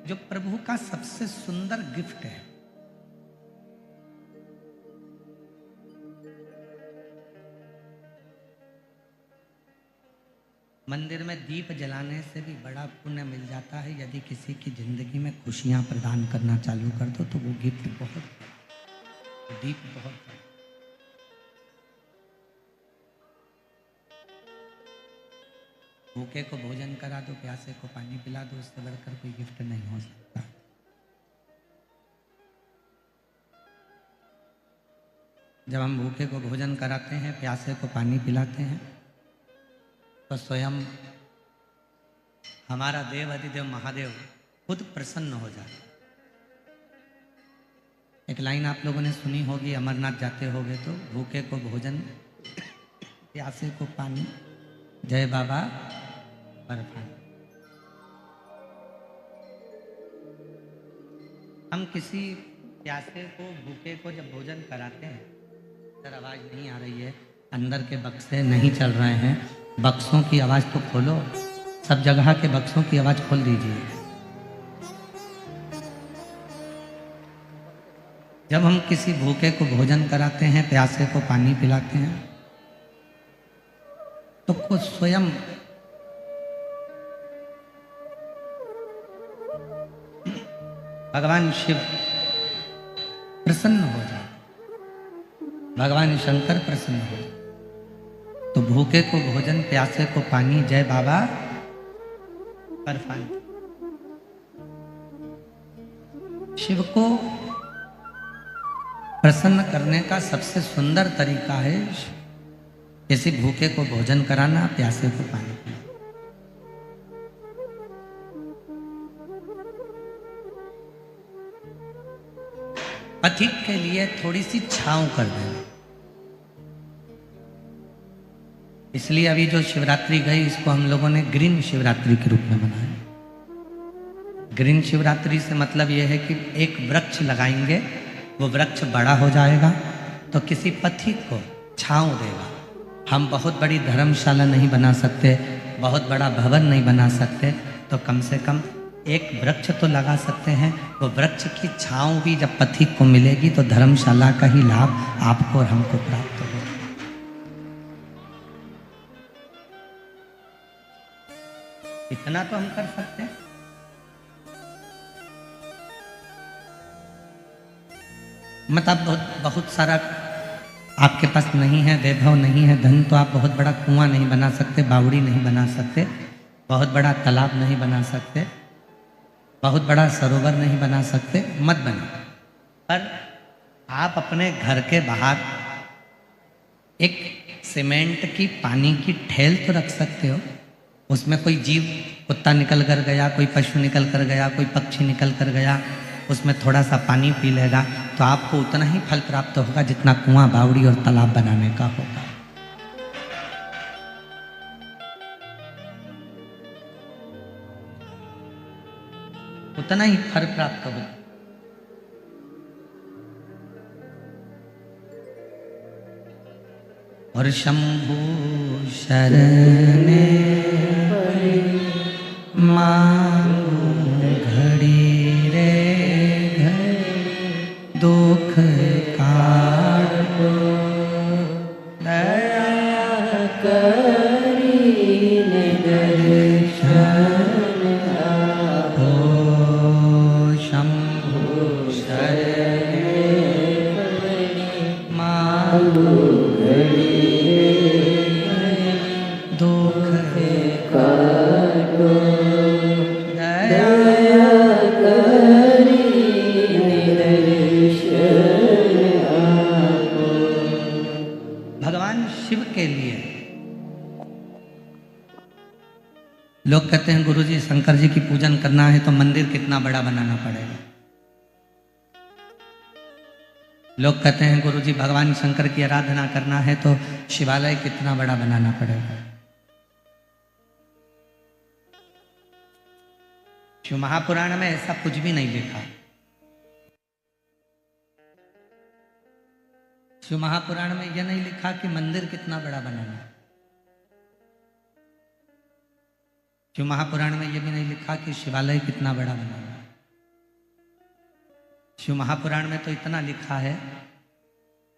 जो प्रभु का सबसे सुंदर गिफ्ट है। मंदिर में दीप जलाने से भी बड़ा पुण्य मिल जाता है। यदि किसी की जिंदगी में खुशियां प्रदान करना चालू कर दो तो वो गिफ्ट बहुत, दीप बहुत। भूखे को भोजन करा दो, प्यासे को पानी पिला दो, उससे बढ़कर कोई गिफ्ट नहीं हो सकता। जब हम भूखे को भोजन कराते हैं, प्यासे को पानी पिलाते हैं, तो स्वयं हमारा देव अधिदेव महादेव खुद प्रसन्न हो जाता। एक लाइन आप लोगों ने सुनी होगी, अमरनाथ जाते होगे तो, भूखे को भोजन, प्यासे को पानी, जय बाबा बर्फानी। हम किसी प्यासे को, भूखे को जब भोजन कराते हैं, सर आवाज नहीं आ रही है, अंदर के बक्से नहीं चल रहे हैं, बक्सों की आवाज तो खोलो, सब जगह के बक्सों की आवाज खोल दीजिए। जब हम किसी भूखे को भोजन कराते हैं, प्यासे को पानी पिलाते हैं, तो खुद स्वयं भगवान शिव प्रसन्न हो जाए, भगवान शंकर प्रसन्न हो जाए। तो भूखे को भोजन, प्यासे को पानी, जय बाबा बर्फानी। शिव को प्रसन्न करने का सबसे सुंदर तरीका है किसी भूखे को भोजन कराना, प्यासे को पानी पिलाना। पथिक के लिए थोड़ी सी छांव कर देना। इसलिए अभी जो शिवरात्रि गई, इसको हम लोगों ने ग्रीन शिवरात्रि के रूप में मनाया। ग्रीन शिवरात्रि से मतलब यह है कि एक वृक्ष लगाएंगे, वो वृक्ष बड़ा हो जाएगा तो किसी पथिक को छांव देगा। हम बहुत बड़ी धर्मशाला नहीं बना सकते, बहुत बड़ा भवन नहीं बना सकते, तो कम से कम एक वृक्ष तो लगा सकते हैं। वो वृक्ष की छांव भी जब पथिक को मिलेगी तो धर्मशाला का ही लाभ आपको और हमको प्राप्त होगा। इतना तो हम कर सकते हैं। मतलब बहुत सारा आपके पास नहीं है, वैभव नहीं है, धन, तो आप बहुत बड़ा कुआं नहीं बना सकते, बावड़ी नहीं बना सकते, बहुत बड़ा तालाब नहीं बना सकते, बहुत बड़ा सरोवर नहीं बना सकते, मत बना। पर आप अपने घर के बाहर एक सीमेंट की पानी की ठेल तो रख सकते हो। उसमें कोई जीव, कुत्ता निकल कर गया, कोई पशु निकल कर गया, कोई पक्षी निकल कर गया, उसमें थोड़ा सा पानी पी लेगा तो आपको उतना ही फल प्राप्त होगा जितना कुआं, बावड़ी और तालाब बनाने का होगा। उतना ही फल प्राप्त होगा। और शंभु शरणे मांगू घड़ी रे घड़ी, दुख काटो दया करी दर्शन हो। शंभु शरणे मांगू घड़ी दुख काटो दया करी दर्शन आपो। भगवान शिव के लिए लोग कहते हैं गुरुजी शंकर जी की पूजन करना है तो मंदिर कितना बड़ा बनाना पड़ेगा। लोग कहते हैं गुरुजी भगवान शंकर की आराधना करना है तो शिवालय कितना बड़ा बनाना पड़ेगा। शिव महापुराण में ऐसा कुछ भी नहीं लिखा। शिव महापुराण में यह नहीं लिखा कि मंदिर कितना बड़ा बनाना। शिव महापुराण में यह भी नहीं लिखा कि शिवालय कितना बड़ा बनाना। शिव महापुराण में तो इतना लिखा है,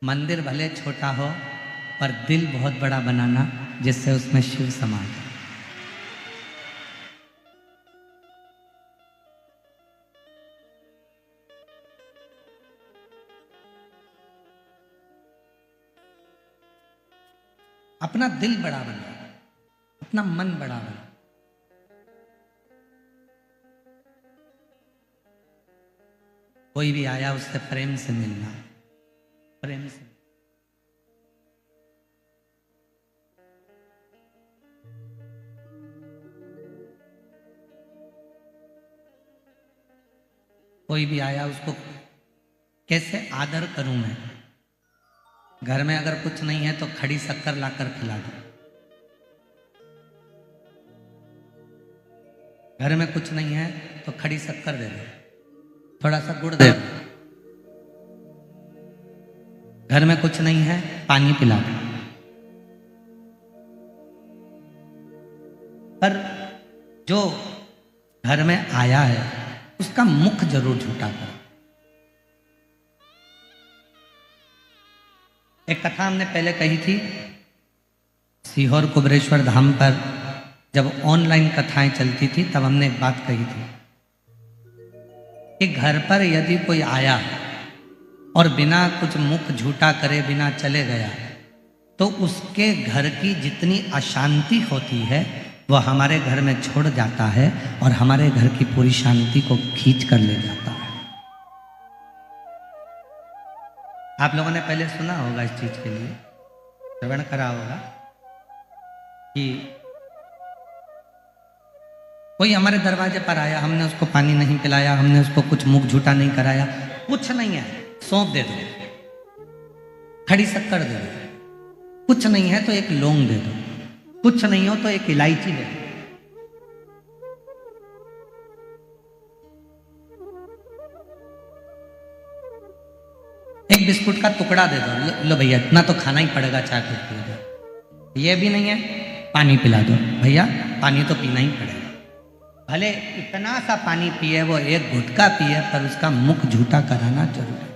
मंदिर भले छोटा हो पर दिल बहुत बड़ा बनाना, जिससे उसमें शिव समा जाए। अपना दिल बड़ा बना, अपना मन बड़ा बना। कोई भी आया उससे प्रेम से मिलना, प्रेम से। कोई भी आया उसको कैसे आदर करूं मैं। घर में अगर कुछ नहीं है तो खड़ी शक्कर लाकर खिला दो। घर में कुछ नहीं है तो खड़ी शक्कर दे दो, थोड़ा सा गुड़ दे दो। घर में कुछ नहीं है, पानी पिला दो। पर जो घर में आया है उसका मुख जरूर झूठा करो। एक कथा हमने पहले कही थी, सीहोर कुबरेश्वर धाम पर जब ऑनलाइन कथाएं चलती थी तब हमने एक बात कही थी कि घर पर यदि कोई आया और बिना कुछ मुख झूठा करे बिना चले गया तो उसके घर की जितनी अशांति होती है वह हमारे घर में छोड़ जाता है और हमारे घर की पूरी शांति को खींच कर ले जाता है। आप लोगों ने पहले सुना होगा इस चीज के लिए, श्रवण करा होगा कि कोई हमारे दरवाजे पर आया, हमने उसको पानी नहीं पिलाया, हमने उसको कुछ मुख झूठा नहीं कराया, कुछ नहीं है, सौंफ दे दो, खड़ी शक्कर दे दो, कुछ नहीं है तो एक लौंग दे दो, कुछ नहीं हो तो एक इलायची दे दो। एक बिस्कुट का टुकड़ा दे दो, लो भैया इतना तो खाना ही पड़ेगा, चाय पी दो। ये भी नहीं है, पानी पिला दो, भैया पानी तो पीना ही पड़ेगा। भले इतना सा पानी पिए, वो एक घुटका पिए, पर उसका मुख झूठा कराना जरूरी है।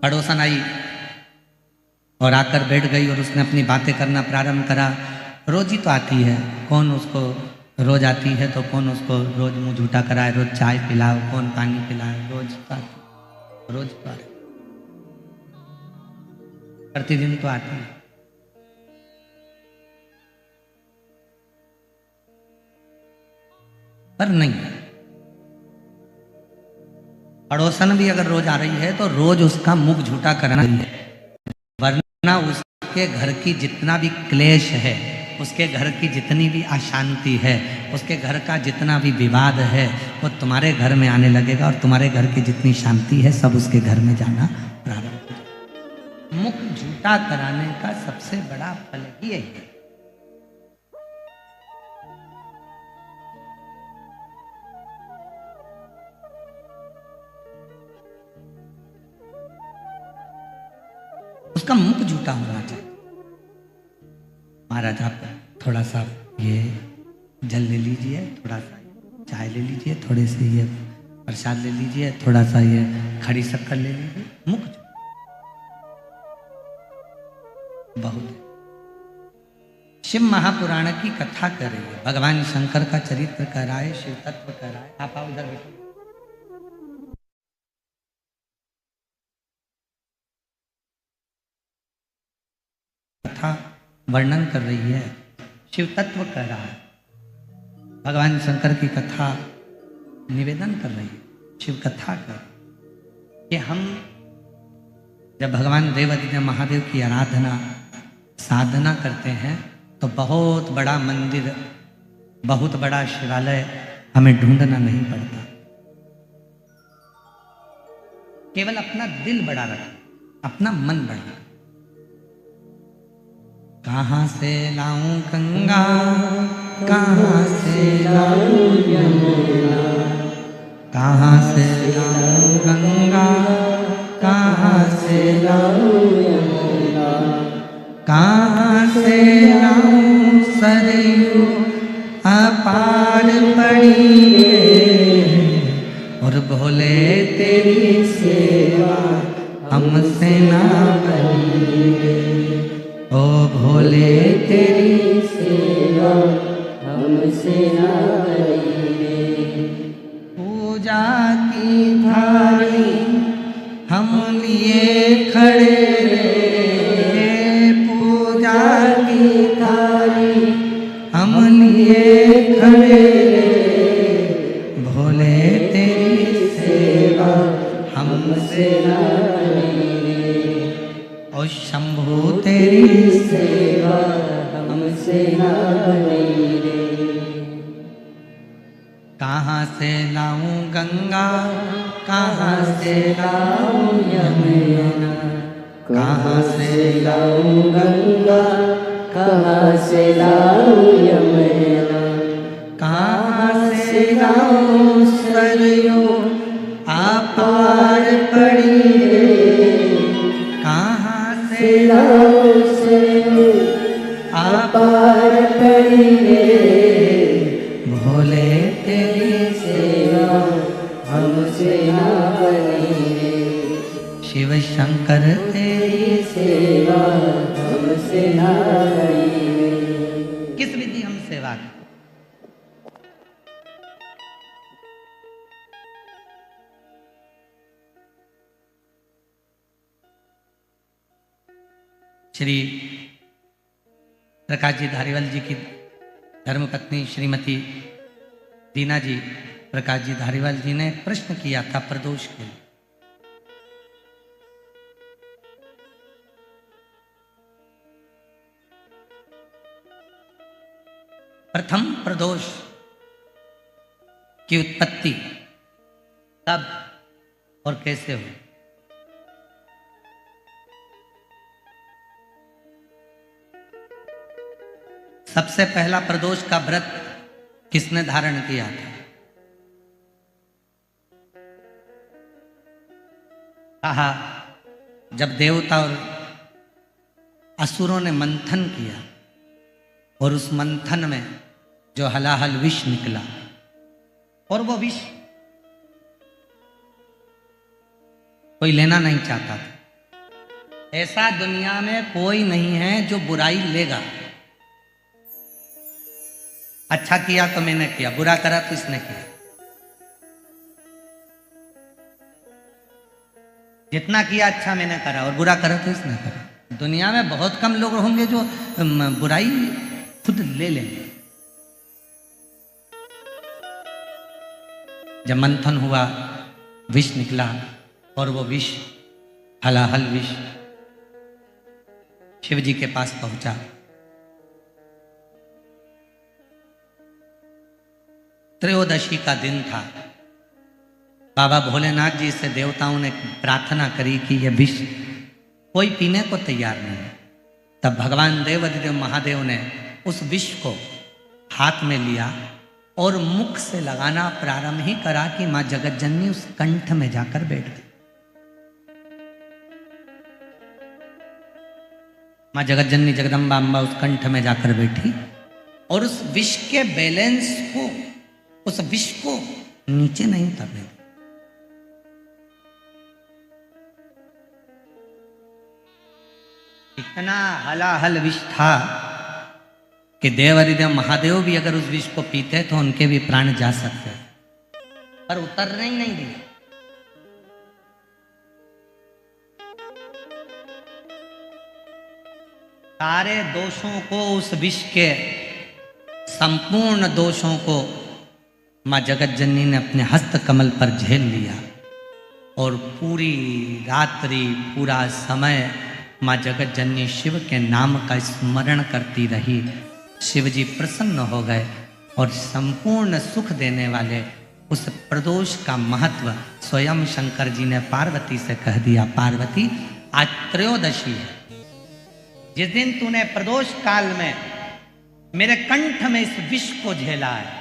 पड़ोसन आई और आकर बैठ गई और उसने अपनी बातें करना प्रारंभ करा। रोज ही तो आती है, कौन उसको रोज आती है तो कौन उसको रोज मुंह झूठा कराए, रोज चाय पिलाओ, कौन पानी पिलाए, रोज तो आती, प्रतिदिन तो आती है। पर नहीं, पड़ोसन भी अगर रोज आ रही है तो रोज उसका मुख झूठा करना है, वरना उसके घर की जितना भी क्लेश है, उसके घर की जितनी भी अशांति है, उसके घर का जितना भी विवाद है, वो तुम्हारे घर में आने लगेगा और तुम्हारे घर की जितनी शांति है सब उसके घर में जाना प्रारंभ हो जाएगा। मुख झूठा कराने का सबसे बड़ा फल ही यही है। उसका मुख झूठा होना चाहिए। महाराज आप थोड़ा सा ये जल ले लीजिए, थोड़ा सा चाय ले लीजिए, थोड़े से ये प्रसाद ले लीजिए, थोड़ा सा ये खड़ी शक्कर ले लीजिए। मुख बहुत। शिव महापुराण की कथा कर रही है, भगवान शंकर का चरित्र कर रहा है, शिव तत्व कर रहा है। आप आओ इधर बैठो। कथा वर्णन कर रही है, शिव तत्व कर रहा है, भगवान शंकर की कथा निवेदन कर रही है, शिव कथा कर कि हम जब भगवान देवादिदेव महादेव की आराधना साधना करते हैं तो बहुत बड़ा मंदिर, बहुत बड़ा शिवालय हमें ढूंढना नहीं पड़ता। केवल अपना दिल बड़ा रखना, अपना मन बड़ा। कहाँ से लाऊं गंगा, कहाँ से लाऊं यमुना, कहाँ से लाऊं गंगा, कहाँ से लाऊं यमुना, कहाँ से लाऊं सरयू अपार पड़ी रे, और भोले तेरी सेवा हमसे ना बनी रे, ओ भोले तेरी सेवा हमसे ना बनी रे। पूजा की थाली हम लिए खड़े रे, पूजा की थाली हम लिए खड़े रे, भोले तेरी सेवा हमसे ना बनी रे, और शंभू तेरी सेवा हमसे ना बनी रे। कहाँ से लाऊं गंगा, कहाँ से लाऊं यमुना, कहाँ से लाऊं गंगा, कहाँ से लाऊं यमुना, कहाँ से लाऊं सरयू अपार पड़ी रे, कहाँ से लाऊं सरयू अपार पड़ी रे, भोले तेरी सेवा हमसे ना बनी रे। शिव शंकर तेरी सेवा हमसे ना बनी रे। किस विधि हम सेवा करें? श्री प्रकाश जी धारीवाल जी की धर्मपत्नी श्रीमती दीना जी प्रकाश जी धारीवाल जी ने एक प्रश्न किया था प्रदोष के लिए। प्रथम प्रदोष की उत्पत्ति कब और कैसे हुई? सबसे पहला प्रदोष का व्रत किसने धारण किया था? कहा जब देवता और असुरों ने मंथन किया और उस मंथन में जो हलाहल विष निकला, और वो विष कोई लेना नहीं चाहता था। ऐसा दुनिया में कोई नहीं है जो बुराई लेगा। अच्छा किया तो मैंने किया, बुरा करा तो इसने किया। जितना किया अच्छा मैंने करा और बुरा करा तो इसने करा। दुनिया में बहुत कम लोग होंगे जो बुराई खुद ले लेंगे। जब मंथन हुआ, विष निकला और वो विष हलाहल विष शिव जी के पास पहुंचा। त्रयोदशी का दिन था। बाबा भोलेनाथ जी से देवताओं ने प्रार्थना करी कि यह विष कोई पीने को तैयार नहीं है। तब भगवान देवाधिदेव महादेव ने उस विष को हाथ में लिया और मुख से लगाना प्रारंभ ही करा कि मां जगतजननी उस कंठ में जाकर बैठ गई। मां जगतजननी जगदम्बा अम्बा उस कंठ में जाकर बैठी और उस विष के बैलेंस को, उस विष को नीचे नहीं उतरने दी। इतना हलाहल विष था कि देवाधिदेव महादेव भी अगर उस विष को पीते तो उनके भी प्राण जा सकते, पर उतरने ही नहीं दिए। सारे दोषों को, उस विष के संपूर्ण दोषों को मां जगतजननी ने अपने हस्त कमल पर झेल लिया और पूरी रात्रि, पूरा समय मां जगतजननी शिव के नाम का स्मरण करती रही। शिव जी प्रसन्न हो गए और संपूर्ण सुख देने वाले उस प्रदोष का महत्व स्वयं शंकर जी ने पार्वती से कह दिया। पार्वती, आज त्रयोदशी है। जिस दिन तूने प्रदोष काल में मेरे कंठ में इस विष को झेला है,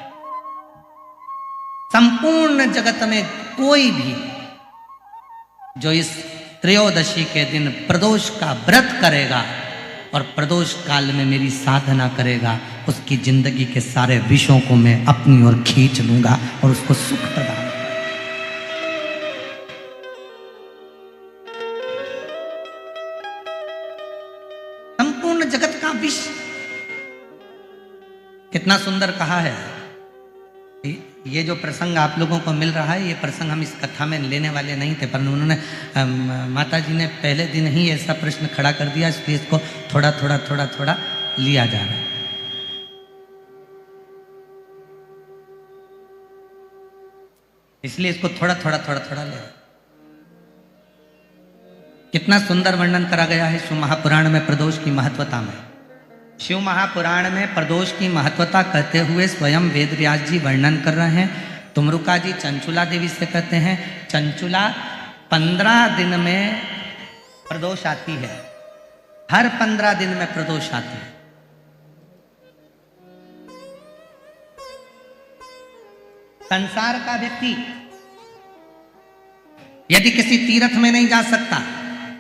संपूर्ण जगत में कोई भी जो इस त्रयोदशी के दिन प्रदोष का व्रत करेगा और प्रदोष काल में मेरी साधना करेगा, उसकी जिंदगी के सारे विषयों को मैं अपनी ओर खींच लूंगा और उसको सुख प्रदान। संपूर्ण जगत का विष कितना सुंदर कहा है। ये जो प्रसंग आप लोगों को मिल रहा है, ये प्रसंग हम इस कथा में लेने वाले नहीं थे, पर उन्होंने माता जी ने पहले दिन ही ऐसा प्रश्न खड़ा कर दिया, इसलिए इसको थोड़ा थोड़ा थोड़ा थोड़ा लिया जा रहा है। इसलिए इसको थोड़ा थोड़ा थोड़ा थोड़ा ले। कितना सुंदर वर्णन करा गया है शिव महापुराण में प्रदोष की महत्वता में। शिव महापुराण में प्रदोष की महत्वता कहते हुए स्वयं वेद व्यास जी वर्णन कर रहे हैं। तुमरुका जी चंचुला देवी से कहते हैं, चंचुला 15 दिन में प्रदोष आती है, हर 15 दिन में प्रदोष आती है। संसार का व्यक्ति यदि किसी तीर्थ में नहीं जा सकता,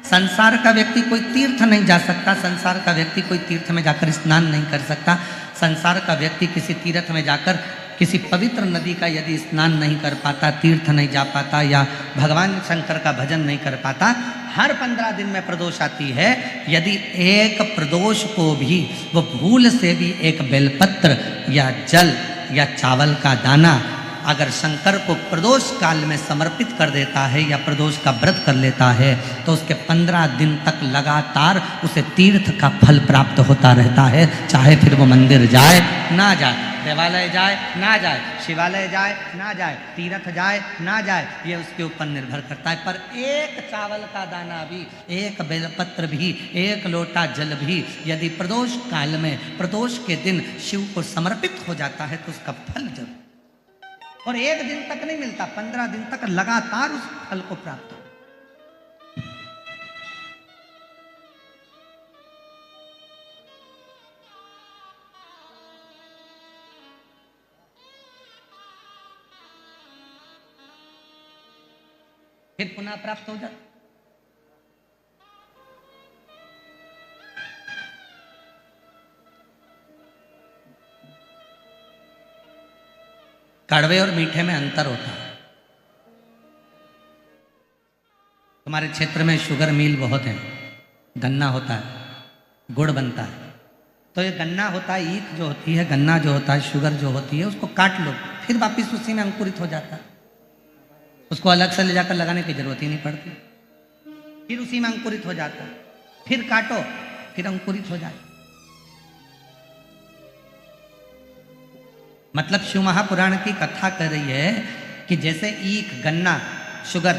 संसार का व्यक्ति कोई तीर्थ नहीं जा सकता, संसार का व्यक्ति कोई तीर्थ में जाकर स्नान नहीं कर सकता, संसार का व्यक्ति किसी तीर्थ में जाकर किसी पवित्र नदी का यदि स्नान नहीं कर पाता, तीर्थ नहीं जा पाता या भगवान शंकर का भजन नहीं कर पाता, हर 15 दिन में प्रदोष आती है। यदि एक प्रदोष को भी वो भूल से भी एक बेलपत्र या जल या चावल का दाना अगर शंकर को प्रदोष काल में समर्पित कर देता है या प्रदोष का व्रत कर लेता है, तो उसके 15 दिन तक लगातार उसे तीर्थ का फल प्राप्त होता रहता है। चाहे फिर वो मंदिर जाए ना जाए, देवालय जाए ना जाए, शिवालय जाए ना जाए, तीर्थ जाए ना जाए, ये उसके ऊपर निर्भर करता है। पर एक चावल का दाना भी, एक बेलपत्र भी, एक लोटा जल भी यदि प्रदोष काल में प्रदोष के दिन शिव को समर्पित हो जाता है तो उसका फल जरूर, और एक दिन तक नहीं मिलता, 15 दिन तक लगातार उस फल को प्राप्त हो। फिर पुनः प्राप्त हो जाता। कड़वे और मीठे में अंतर होता है। तुम्हारे क्षेत्र में शुगर मिल बहुत है, गन्ना होता है, गुड़ बनता है, तो ये गन्ना होता है, ईख जो होती है, गन्ना जो होता है, शुगर जो होती है, उसको काट लो, फिर वापिस उसी में अंकुरित हो जाता है। उसको अलग से ले जाकर लगाने की जरूरत ही नहीं पड़ती, फिर उसी में अंकुरित हो जाता है, फिर काटो, फिर अंकुरित हो जाता है। मतलब शिव महापुराण की कथा कर रही है कि जैसे ईख, गन्ना, शुगर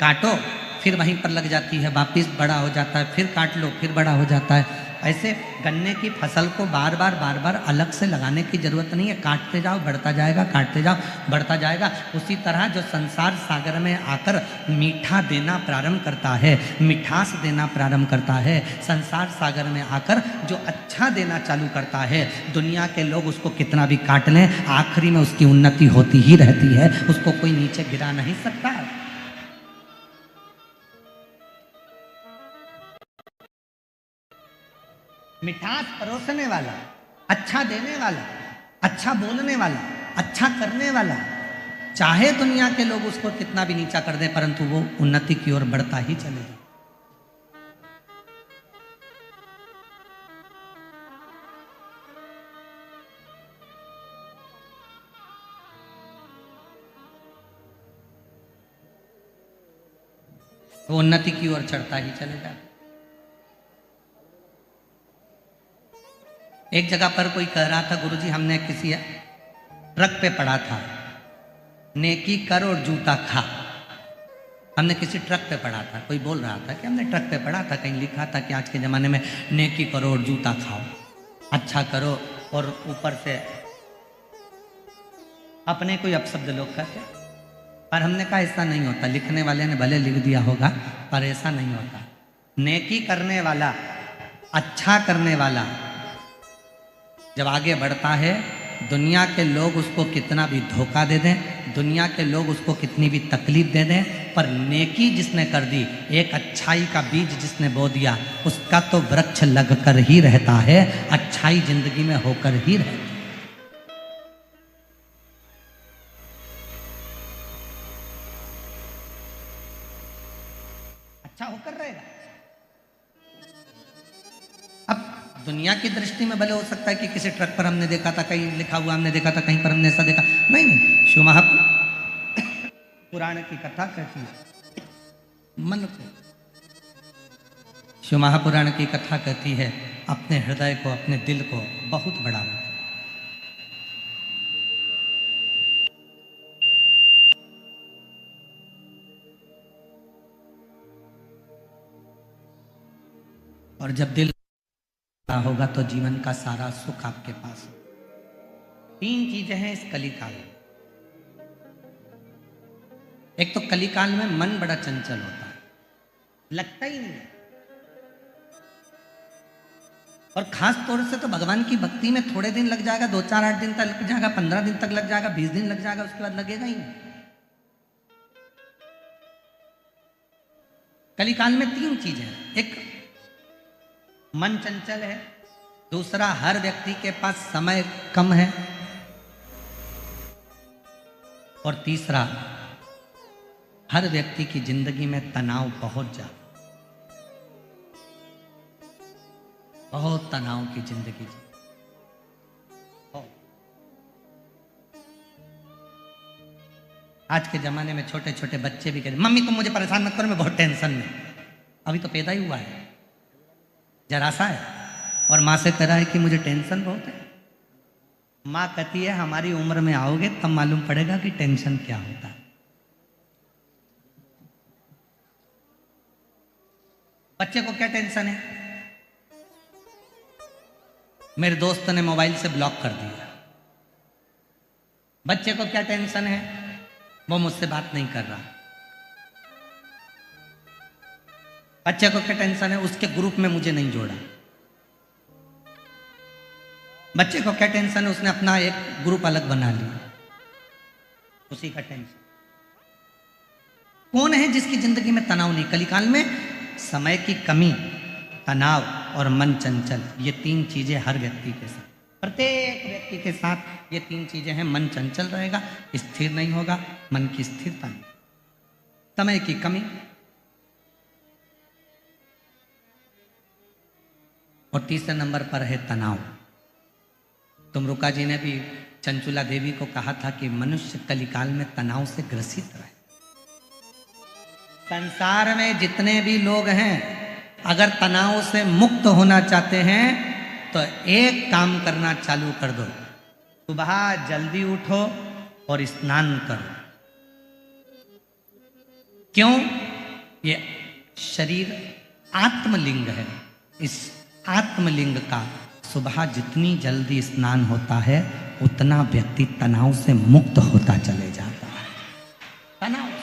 काटो फिर वहीं पर लग जाती है, वापिस बड़ा हो जाता है, फिर काट लो फिर बड़ा हो जाता है। ऐसे गन्ने की फसल को बार बार अलग से लगाने की जरूरत नहीं है, काटते जाओ बढ़ता जाएगा, काटते जाओ बढ़ता जाएगा। उसी तरह जो संसार सागर में आकर मीठा देना प्रारंभ करता है, मिठास देना प्रारंभ करता है, संसार सागर में आकर जो अच्छा देना चालू करता है, दुनिया के लोग उसको कितना भी काट लें, आखिरी में उसकी उन्नति होती ही रहती है, उसको कोई नीचे गिरा नहीं सकता। मिठास परोसने वाला, अच्छा देने वाला, अच्छा बोलने वाला, अच्छा करने वाला, चाहे दुनिया के लोग उसको कितना भी नीचा कर दें, परंतु वो उन्नति की ओर बढ़ता ही चलेगा। वो उन्नति की ओर चढ़ता ही चलेगा। एक जगह पर कोई कह रहा था, गुरुजी हमने किसी ट्रक पे पढ़ा था, नेकी कर और जूता खा। हमने किसी ट्रक पे पढ़ा था, कोई बोल रहा था कि हमने ट्रक पे पढ़ा था, कहीं लिखा था कि आज के ज़माने में नेकी करो और जूता खाओ, अच्छा करो और ऊपर से अपने कोई अपशब्द लोग कहते। पर हमने कहा ऐसा नहीं होता, लिखने वाले ने भले लिख दिया होगा पर ऐसा नहीं होता। नेकी करने वाला, अच्छा करने वाला जब आगे बढ़ता है दुनिया के लोग उसको कितना भी धोखा दे दें, दुनिया के लोग उसको कितनी भी तकलीफ दे दें, पर नेकी जिसने कर दी, एक अच्छाई का बीज जिसने बो दिया, उसका तो वृक्ष लगकर ही रहता है, अच्छाई जिंदगी में होकर ही रहती है। अच्छा होकर रहेगा। अब दुनिया की दृष्टि में भले हो सकता है कि किसी ट्रक पर हमने देखा था, कहीं लिखा हुआ हमने देखा था, कहीं पर हमने ऐसा देखा, नहीं नहीं, शिव महापुराण की कथा कहती है मन को, शिव महापुराण की कथा कहती है अपने हृदय को, अपने दिल को बहुत बड़ा रखो। और जब दिल होगा तो जीवन का सारा सुख आपके पास हो। 3 चीजें हैं इस कलिकाल में। एक तो कलिकाल में मन बड़ा चंचल होता है, लगता ही नहीं है, और खास तौर से तो भगवान की भक्ति में थोड़े दिन लग जाएगा, 2-4-8 दिन तक लग जाएगा, 15 दिन तक लग जाएगा, 20 दिन लग जाएगा, उसके बाद लगेगा ही नहीं। कलिकाल में 3 चीजें हैं। एक मन चंचल है, दूसरा हर व्यक्ति के पास समय कम है, और तीसरा हर व्यक्ति की जिंदगी में तनाव बहुत ज्यादा, बहुत तनाव की जिंदगी जी। आज के जमाने में छोटे छोटे बच्चे भी कहते मम्मी तुम मुझे परेशान मत करो, मैं बहुत टेंशन में। अभी तो पैदा ही हुआ है, जरा सा है, और माँ से कह रहा है कि मुझे टेंशन बहुत है। माँ कहती है हमारी उम्र में आओगे तब मालूम पड़ेगा कि टेंशन क्या होता है। बच्चे को क्या टेंशन है, मेरे दोस्त ने मोबाइल से ब्लॉक कर दिया। बच्चे को क्या टेंशन है, वो मुझसे बात नहीं कर रहा। बच्चे को क्या टेंशन है, उसके ग्रुप में मुझे नहीं जोड़ा। बच्चे को क्या टेंशन है, उसने अपना एक ग्रुप अलग बना लिया, उसी का टेंशन। कौन है जिसकी जिंदगी में तनाव नहीं? कलिकाल में समय की कमी, तनाव और मन चंचल, ये 3 चीजें हर व्यक्ति के साथ, प्रत्येक व्यक्ति के साथ ये 3 चीजें हैं। मन चंचल रहेगा, स्थिर नहीं होगा, मन की स्थिरता नहीं, समय की कमी, और तीसरे नंबर पर है तनाव। तुमरुका जी ने भी चंचुला देवी को कहा था कि मनुष्य कलिकाल में तनाव से ग्रसित रहे। संसार में जितने भी लोग हैं, अगर तनाव से मुक्त होना चाहते हैं तो एक काम करना चालू कर दो, सुबह जल्दी उठो और स्नान करो। क्यों? ये शरीर आत्मलिंग है, इस आत्मलिंग का सुबह जितनी जल्दी स्नान होता है उतना व्यक्ति तनाव से मुक्त होता चले जाता है। तनाव से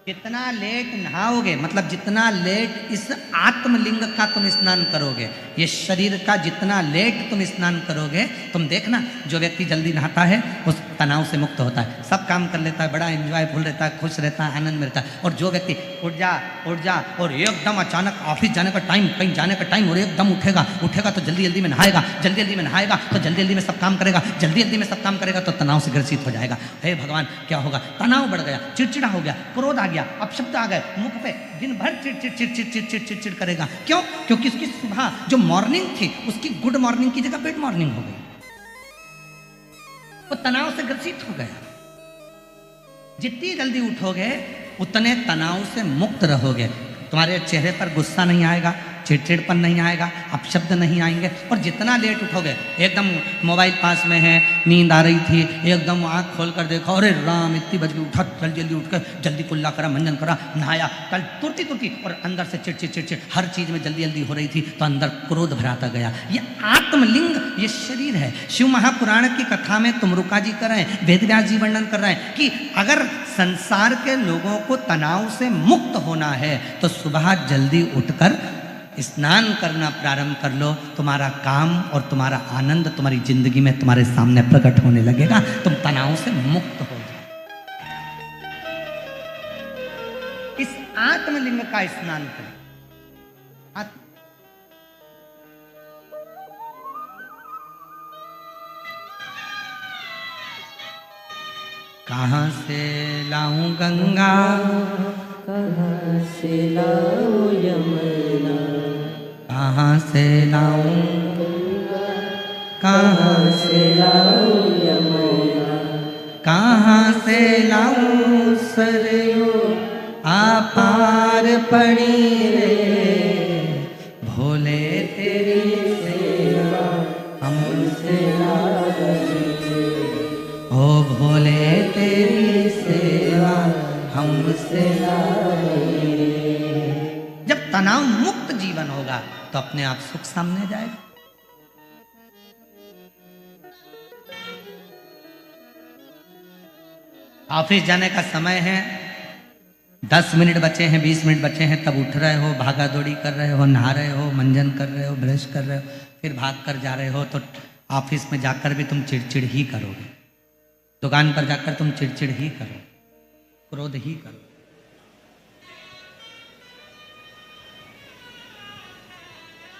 जितना लेट नहाओगे, मतलब जितना लेट इस आत्मलिंग का तुम स्नान करोगे, ये शरीर का जितना लेट तुम स्नान करोगे, तुम देखना जो व्यक्ति जल्दी नहाता है उस तनाव से मुक्त होता है, सब काम कर लेता है, बड़ा एंजॉयफुल रहता है, खुश रहता है, आनंद में रहता है। और जो व्यक्ति उठ जा और एकदम अचानक ऑफिस जाने का टाइम, कहीं जाने का टाइम, और एकदम उठेगा तो जल्दी जल्दी में नहाएगा, जल्दी जल्दी में नहाएगा तो जल्दी जल्दी में सब काम करेगा, जल्दी जल्दी में सब काम करेगा तो तनाव से ग्रसित हो जाएगा। हे भगवान, क्या होगा? तनाव बढ़ गया, चिड़चिड़ा हो गया, क्रोध आ गया, अपशब्द आ गए मुख पे, दिन भर चिड़चिड़ करेगा। क्यों? क्योंकि उसकी सुबह जो मॉर्निंग थी, उसकी गुड मॉर्निंग की जगह बैड मॉर्निंग हो गई, वो तनाव से ग्रसित हो गया। जितनी जल्दी उठोगे उतने तनाव से मुक्त रहोगे। तुम्हारे चेहरे पर गुस्सा नहीं आएगा, चिड़चिड़पन नहीं आएगा, अपशब्द नहीं आएंगे। और जितना लेट उठोगे, एकदम मोबाइल पास में है, नींद आ रही थी, एकदम आँख खोल कर देखा, अरे राम इतनी बज गई, उठा, जल्दी जल्दी उठ कर जल्दी कुल्ला करा, मंजन करा, नहाया, कल तुरती और अंदर से चिड़चिड़, हर चीज़ में जल्दी जल्दी हो रही थी तो अंदर क्रोध भराता गया। ये आत्मलिंग, ये शरीर है। शिव महापुराण की कथा में तुमरुका जी कर रहे हैं, वेदव्यास जी वर्णन कर रहे हैं कि अगर संसार के लोगों को तनाव से मुक्त होना है तो सुबह जल्दी उठकर स्नान करना प्रारंभ कर लो, तुम्हारा काम और तुम्हारा आनंद तुम्हारी जिंदगी में तुम्हारे सामने प्रकट होने लगेगा, तुम तनाव से मुक्त हो जाओ। इस आत्मलिंग का स्नान करें। कहाँ से लाऊं गंगा, कहाँ से लाऊं यमुना, कहाँ से लाऊं, कहाँ से लाऊं यमुना, कहाँ से लाऊं सरयू आपार पड़ी रे, भोले तेरी सेवा हमसे ना बनी, ओ भोले तेरी सेवा हमसे ना बनी। जब तनाव मुक्त जीवन होगा तो अपने आप सुख सामने जाएगा। ऑफिस जाने का समय है, 10 मिनट बचे हैं, 20 मिनट बचे हैं, तब उठ रहे हो, भागा दौड़ी कर रहे हो, नहा रहे हो, मंजन कर रहे हो, ब्रश कर रहे हो, फिर भाग कर जा रहे हो, तो ऑफिस में जाकर भी तुम चिड़चिड़ ही करोगे, दुकान पर जाकर तुम चिड़चिड़ ही करो, क्रोध ही करो।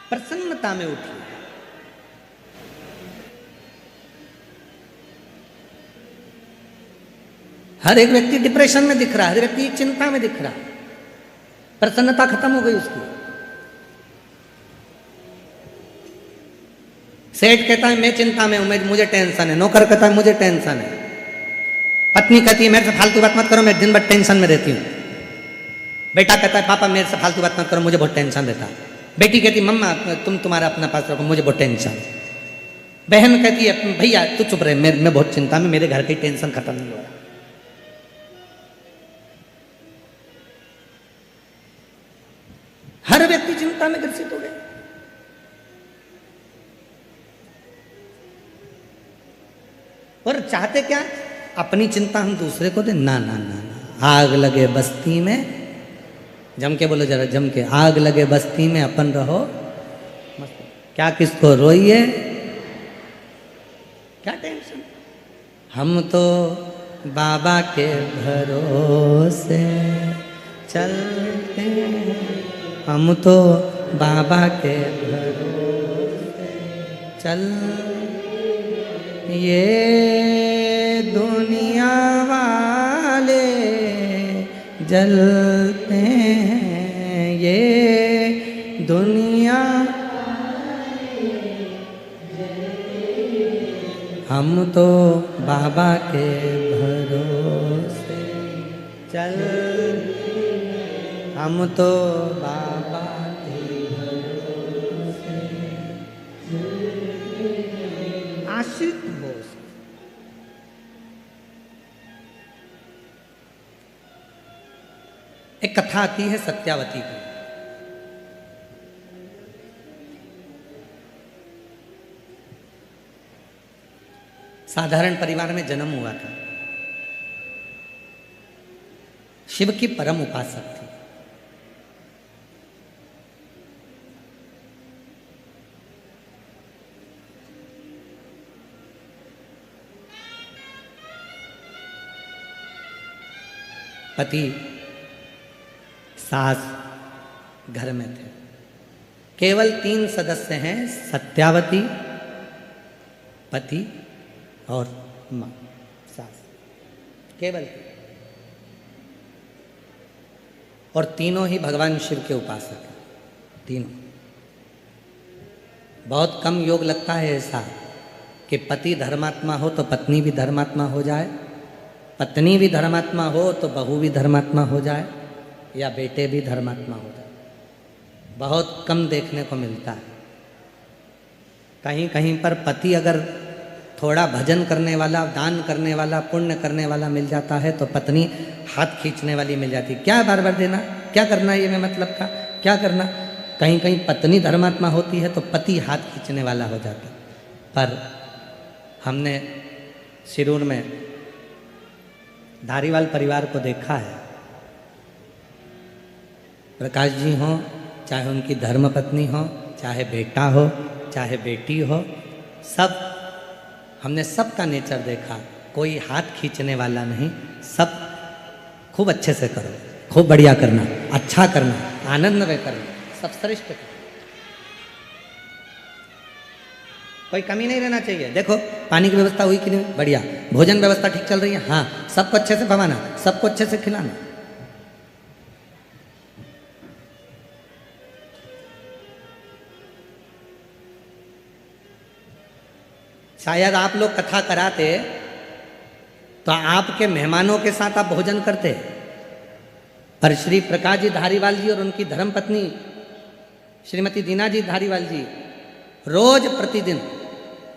प्रसन्नता में उठिए। हर एक व्यक्ति डिप्रेशन में दिख रहा है, हर व्यक्ति चिंता में दिख रहा है, प्रसन्नता खत्म हो गई उसकी। सेठ कहता है मैं चिंता में हूं, मुझे टेंशन है, नौकर कहता है मुझे टेंशन है, पत्नी कहती है मेरे से फालतू बात मत करो, मैं दिन भर टेंशन में रहती हूँ, बेटा कहता है पापा मेरे से फालतू बात मत करो, मुझे बहुत टेंशन रहता है, बेटी कहती है मम्मा तुम तुम्हारा अपना पास रखो, मुझे बहुत टेंशन, बहन कहती है भैया तू चुप रहे, मैं बहुत चिंता में, मेरे घर की टेंशन खत्म नहीं हो रहा। हर व्यक्ति चिंता में ग्रसित हो गए। और चाहते क्या, अपनी चिंता हम दूसरे को दे, ना ना ना ना। आग लगे बस्ती में, जम के बोलो जरा, जम के, आग लगे बस्ती में अपन रहो मस्त। क्या किसको रोइए, क्या टेंशन, हम तो बाबा के भरोसे चलते हैं, हम तो बाबा के भरोसे चल, ये दुनिया वाले जलते हैं, ये दुनिया हम तो बाबा के भरोसे चल, हम तो बाबा के भरोसे आश्रित हो। एक कथा आती है सत्यावती की। साधारण परिवार में जन्म हुआ था, शिव की परम उपासक थी। पति सास घर में थे, केवल 3 सदस्य हैं, सत्यावती, पति और मां, सास, केवल। और तीनों ही भगवान शिव के उपासक हैं, तीनों। बहुत कम योग लगता है ऐसा कि पति धर्मात्मा हो तो पत्नी भी धर्मात्मा हो जाए, पत्नी भी धर्मात्मा हो तो बहू भी धर्मात्मा हो जाए, या बेटे भी धर्मात्मा हो जाए। बहुत कम देखने को मिलता है। कहीं कहीं पर पति अगर थोड़ा भजन करने वाला, दान करने वाला, पुण्य करने वाला मिल जाता है तो पत्नी हाथ खींचने वाली मिल जाती है। क्या बार बार देना, क्या करना, ये मैं मतलब का क्या करना। कहीं कहीं पत्नी धर्मात्मा होती है तो पति हाथ खींचने वाला हो जाता है। पर हमने शिरूर में धारीवाल परिवार को देखा है। प्रकाश जी हों चाहे उनकी धर्मपत्नी हो, चाहे बेटा हो, चाहे बेटी हो, सब हमने सबका नेचर देखा, कोई हाथ खींचने वाला नहीं। सब खूब अच्छे से करो, खूब बढ़िया करना, अच्छा करना, आनंद में करना, सब श्रेष्ठ करना, कोई कमी नहीं रहना चाहिए। देखो पानी की व्यवस्था हुई कि नहीं, बढ़िया। भोजन व्यवस्था ठीक चल रही है, हाँ, सबको अच्छे से भवाना, सबको अच्छे से खिलाना। शायद आप लोग कथा कराते तो आपके मेहमानों के साथ आप भोजन करते, पर श्री प्रकाश जी धारीवाल जी और उनकी धर्मपत्नी श्रीमती दीना जी धारीवाल जी रोज प्रतिदिन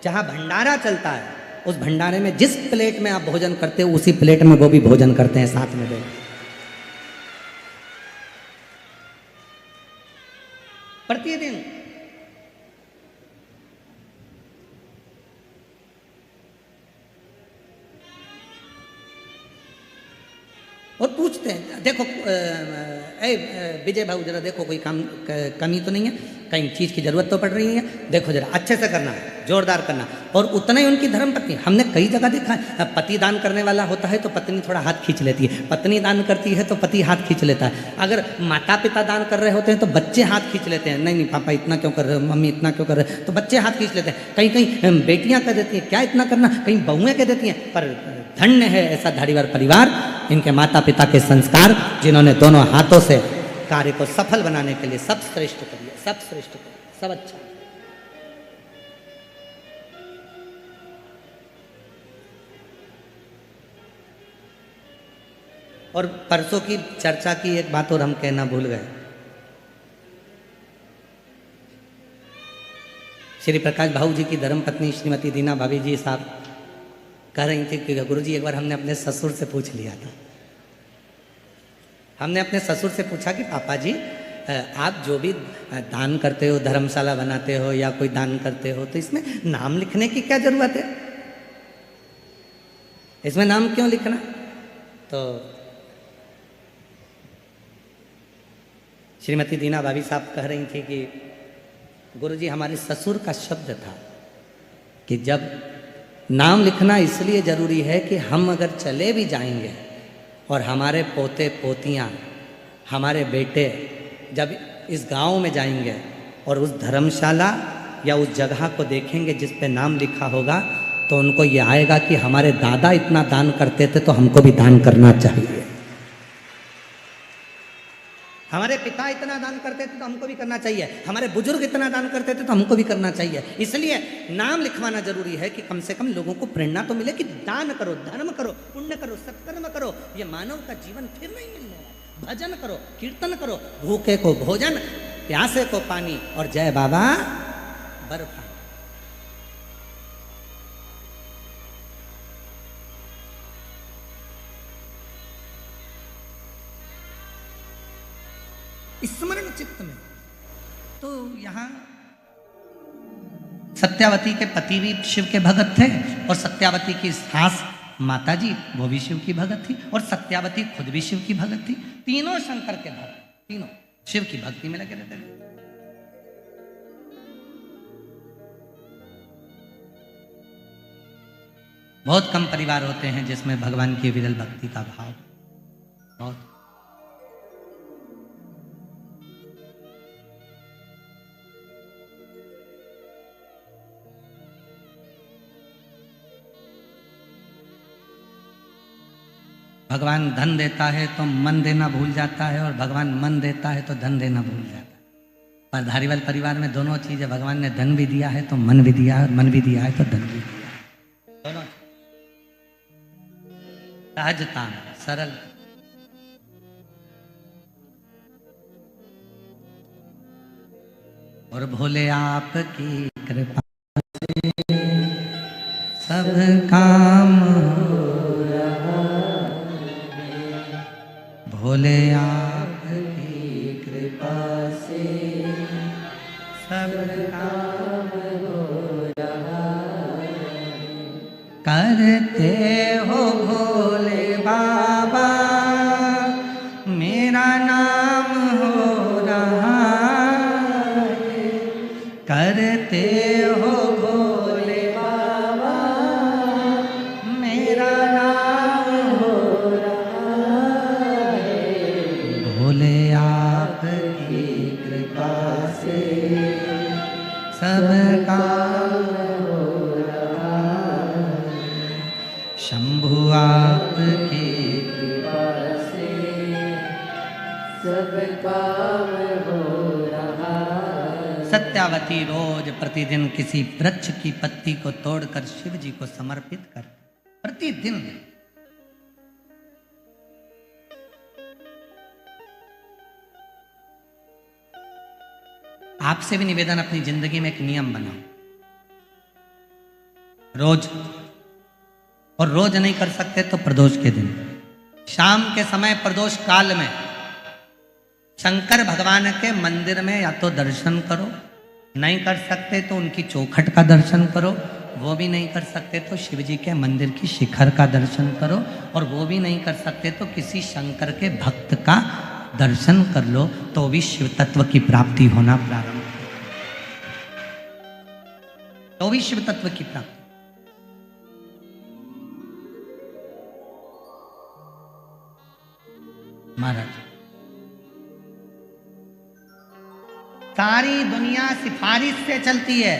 जहाँ भंडारा चलता है, उस भंडारे में जिस प्लेट में आप भोजन करते हो उसी प्लेट में वो भी भोजन करते हैं साथ में। प्रतिदिन और पूछते हैं, देखो विजय भाऊ जरा देखो कोई काम कमी तो नहीं है, कहीं चीज़ की ज़रूरत तो पड़ रही है, देखो जरा अच्छे से करना, जोरदार करना। और उतना ही उनकी धर्मपत्नी, हमने कई जगह देखा है, पति दान करने वाला होता है तो पत्नी थोड़ा हाथ खींच लेती है, पत्नी दान करती है तो पति हाथ खींच लेता है, अगर माता पिता दान कर रहे होते हैं तो बच्चे हाथ खींच लेते हैं, नहीं नहीं पापा इतना क्यों कर रहे हो, मम्मी इतना क्यों कर रहे हो, तो बच्चे हाथ खींच लेते हैं। कहीं कहीं बेटियां कह देती हैं क्या इतना करना, कहीं बहुएं कह देती हैं। पर धन्य है ऐसा धारीवाल परिवार, इनके माता पिता के संस्कार, जिन्होंने दोनों हाथों से कार्य को सफल बनाने के लिए सब श्रेष्ठ करिए, सब श्रेष्ठ करिए, सब अच्छा। और परसों की चर्चा की एक बात और हम कहना भूल गए। श्री प्रकाश भाऊ जी की धर्मपत्नी श्रीमती दीना भाभी जी साहब कह रही थी कि गुरुजी एक बार हमने अपने ससुर से पूछ लिया था, हमने अपने ससुर से पूछा कि पापा जी आप जो भी दान करते हो, धर्मशाला बनाते हो या कोई दान करते हो, तो इसमें नाम लिखने की क्या जरूरत है, इसमें नाम क्यों लिखना। तो श्रीमती दीना भाभी साहब कह रही थी कि गुरुजी हमारे ससुर का शब्द था कि जब नाम लिखना इसलिए ज़रूरी है कि हम अगर चले भी जाएंगे और हमारे पोते पोतियाँ, हमारे बेटे जब इस गांव में जाएंगे और उस धर्मशाला या उस जगह को देखेंगे जिस पे नाम लिखा होगा, तो उनको ये आएगा कि हमारे दादा इतना दान करते थे तो हमको भी दान करना चाहिए, हमारे पिता इतना दान करते थे तो हमको भी करना चाहिए, हमारे बुजुर्ग इतना दान करते थे तो हमको भी करना चाहिए। इसलिए नाम लिखवाना जरूरी है कि कम से कम लोगों को प्रेरणा तो मिले कि दान करो, धर्म करो, पुण्य करो, सत्कर्म करो, ये मानव का जीवन फिर नहीं मिलने वाला। भजन करो, कीर्तन करो, भूखे को भोजन, प्यासे को पानी, और जय बाबा बर्फा। स्मरण चित्त में। तो यहाँ सत्यावती के पति भी शिव के भगत थे और सत्यावती की सास माता जी वो भी शिव की भगत थी और सत्यावती खुद भी शिव की भगत थी। तीनों शंकर के भक्त, तीनों शिव की भक्ति में लगे रहते थे। बहुत कम परिवार होते हैं जिसमें भगवान की विरल भक्ति का भाव, बहुत। भगवान धन देता है तो मन देना भूल जाता है और भगवान मन देता है तो धन देना भूल जाता है। पर धारीवाल परिवार में दोनों चीजें, भगवान ने धन भी दिया है तो मन भी दिया है, मन भी दिया है तो धन भी दिया है, दोनों सहजता, सरल। और भोले आपकी कृपा से सब काम भोले आपकी कृपा से सब काम हो रहा है। करते हो भोले बाबा मेरा नाम हो रहा करते हो भोले बाबा, मेरा नाम हो रहा है। भोले आपकी कृपा से सब काम हो रहा है। शंभु आपकी कृपा से सब काम हो रहा है। सत्यावती रोज प्रतिदिन किसी वृक्ष की पत्ती को तोड़कर शिव जी को समर्पित कर, प्रतिदिन। आपसे भी निवेदन, अपनी जिंदगी में एक नियम बनाओ, रोज, और रोज नहीं कर सकते तो प्रदोष के दिन, शाम के समय प्रदोष काल में शंकर भगवान के मंदिर में या तो दर्शन करो, नहीं कर सकते तो उनकी चौखट का दर्शन करो, वो भी नहीं कर सकते तो शिव जी के मंदिर की शिखर का दर्शन करो, और वो भी नहीं कर सकते तो किसी शंकर के भक्त का दर्शन कर लो, तो भी शिव तत्व की प्राप्ति होना प्रारंभ, तो भी शिव तत्व की प्राप्ति। महाराज, सारी दुनिया सिफारिश से चलती है।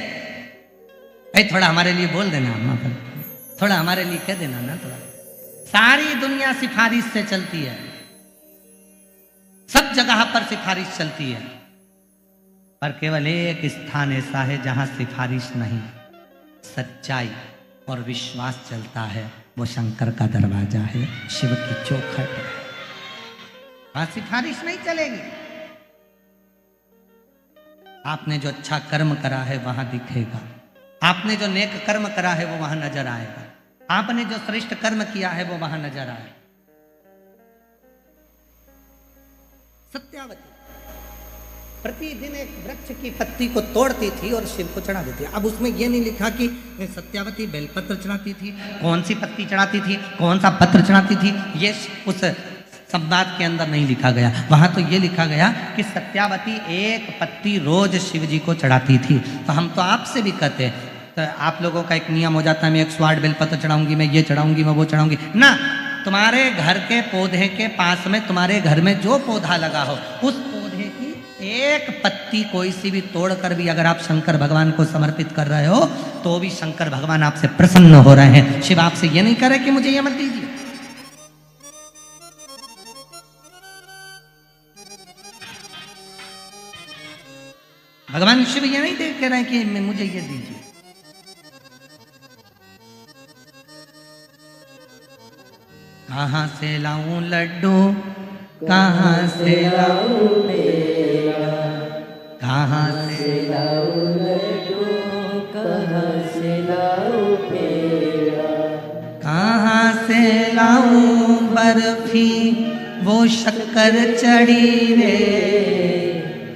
भाई थोड़ा हमारे लिए बोल देना, थोड़ा हमारे लिए कह देना ना, थोड़ा। सारी दुनिया सिफारिश से चलती है, सब जगह पर सिफारिश चलती है, पर केवल एक स्थान ऐसा है जहां सिफारिश नहीं, सच्चाई और विश्वास चलता है। वो शंकर का दरवाजा है, शिव की चौखट है, वहां सिफारिश नहीं चलेगी। आपने जो अच्छा कर्म करा है वहां दिखेगा, आपने जो नेक कर्म करा है वो वहां नजर आएगा, आपने जो श्रेष्ठ कर्म किया है वो वहां नजर आएगा। सत्यावती प्रतिदिन एक वृक्ष की पत्ती को तोड़ती थी और शिव को चढ़ा देती। अब उसमें यह नहीं लिखा कि सत्यावती बेलपत्र चढ़ाती थी, कौन सी पत्ती चढ़ाती थी, कौन सा पत्र चढ़ाती थी, ये उस संवाद के अंदर नहीं लिखा गया। वहां तो ये लिखा गया कि सत्यावती एक पत्ती रोज शिव जी को चढ़ाती थी। तो हम तो आपसे भी कहते हैं, तो आप लोगों का एक नियम हो जाता है, मैं 108 बेलपत्र चढ़ाऊंगी, मैं ये चढ़ाऊंगी, मैं वो चढ़ाऊंगी ना। तुम्हारे घर के पौधे के पास में, तुम्हारे घर में जो पौधा लगा हो, उस पौधे की एक पत्ती कोई सी भी तोड़कर भी अगर आप शंकर भगवान को समर्पित कर रहे हो, तो भी शंकर भगवान आपसे प्रसन्न हो रहे हैं। शिव आपसे ये नहीं कह रहे कि मुझे ये मत दीजिए। भगवान शिव ये नहीं देख रहे हैं कि मुझे ये दीजिए। कहां से लाऊं लड्डू, कहां से लाऊं पेड़ा, कहां से लाऊं लड्डू, कहां से लाऊं पेड़ा, कहां से लाऊं बर्फी, वो शक्कर चढ़ी रे,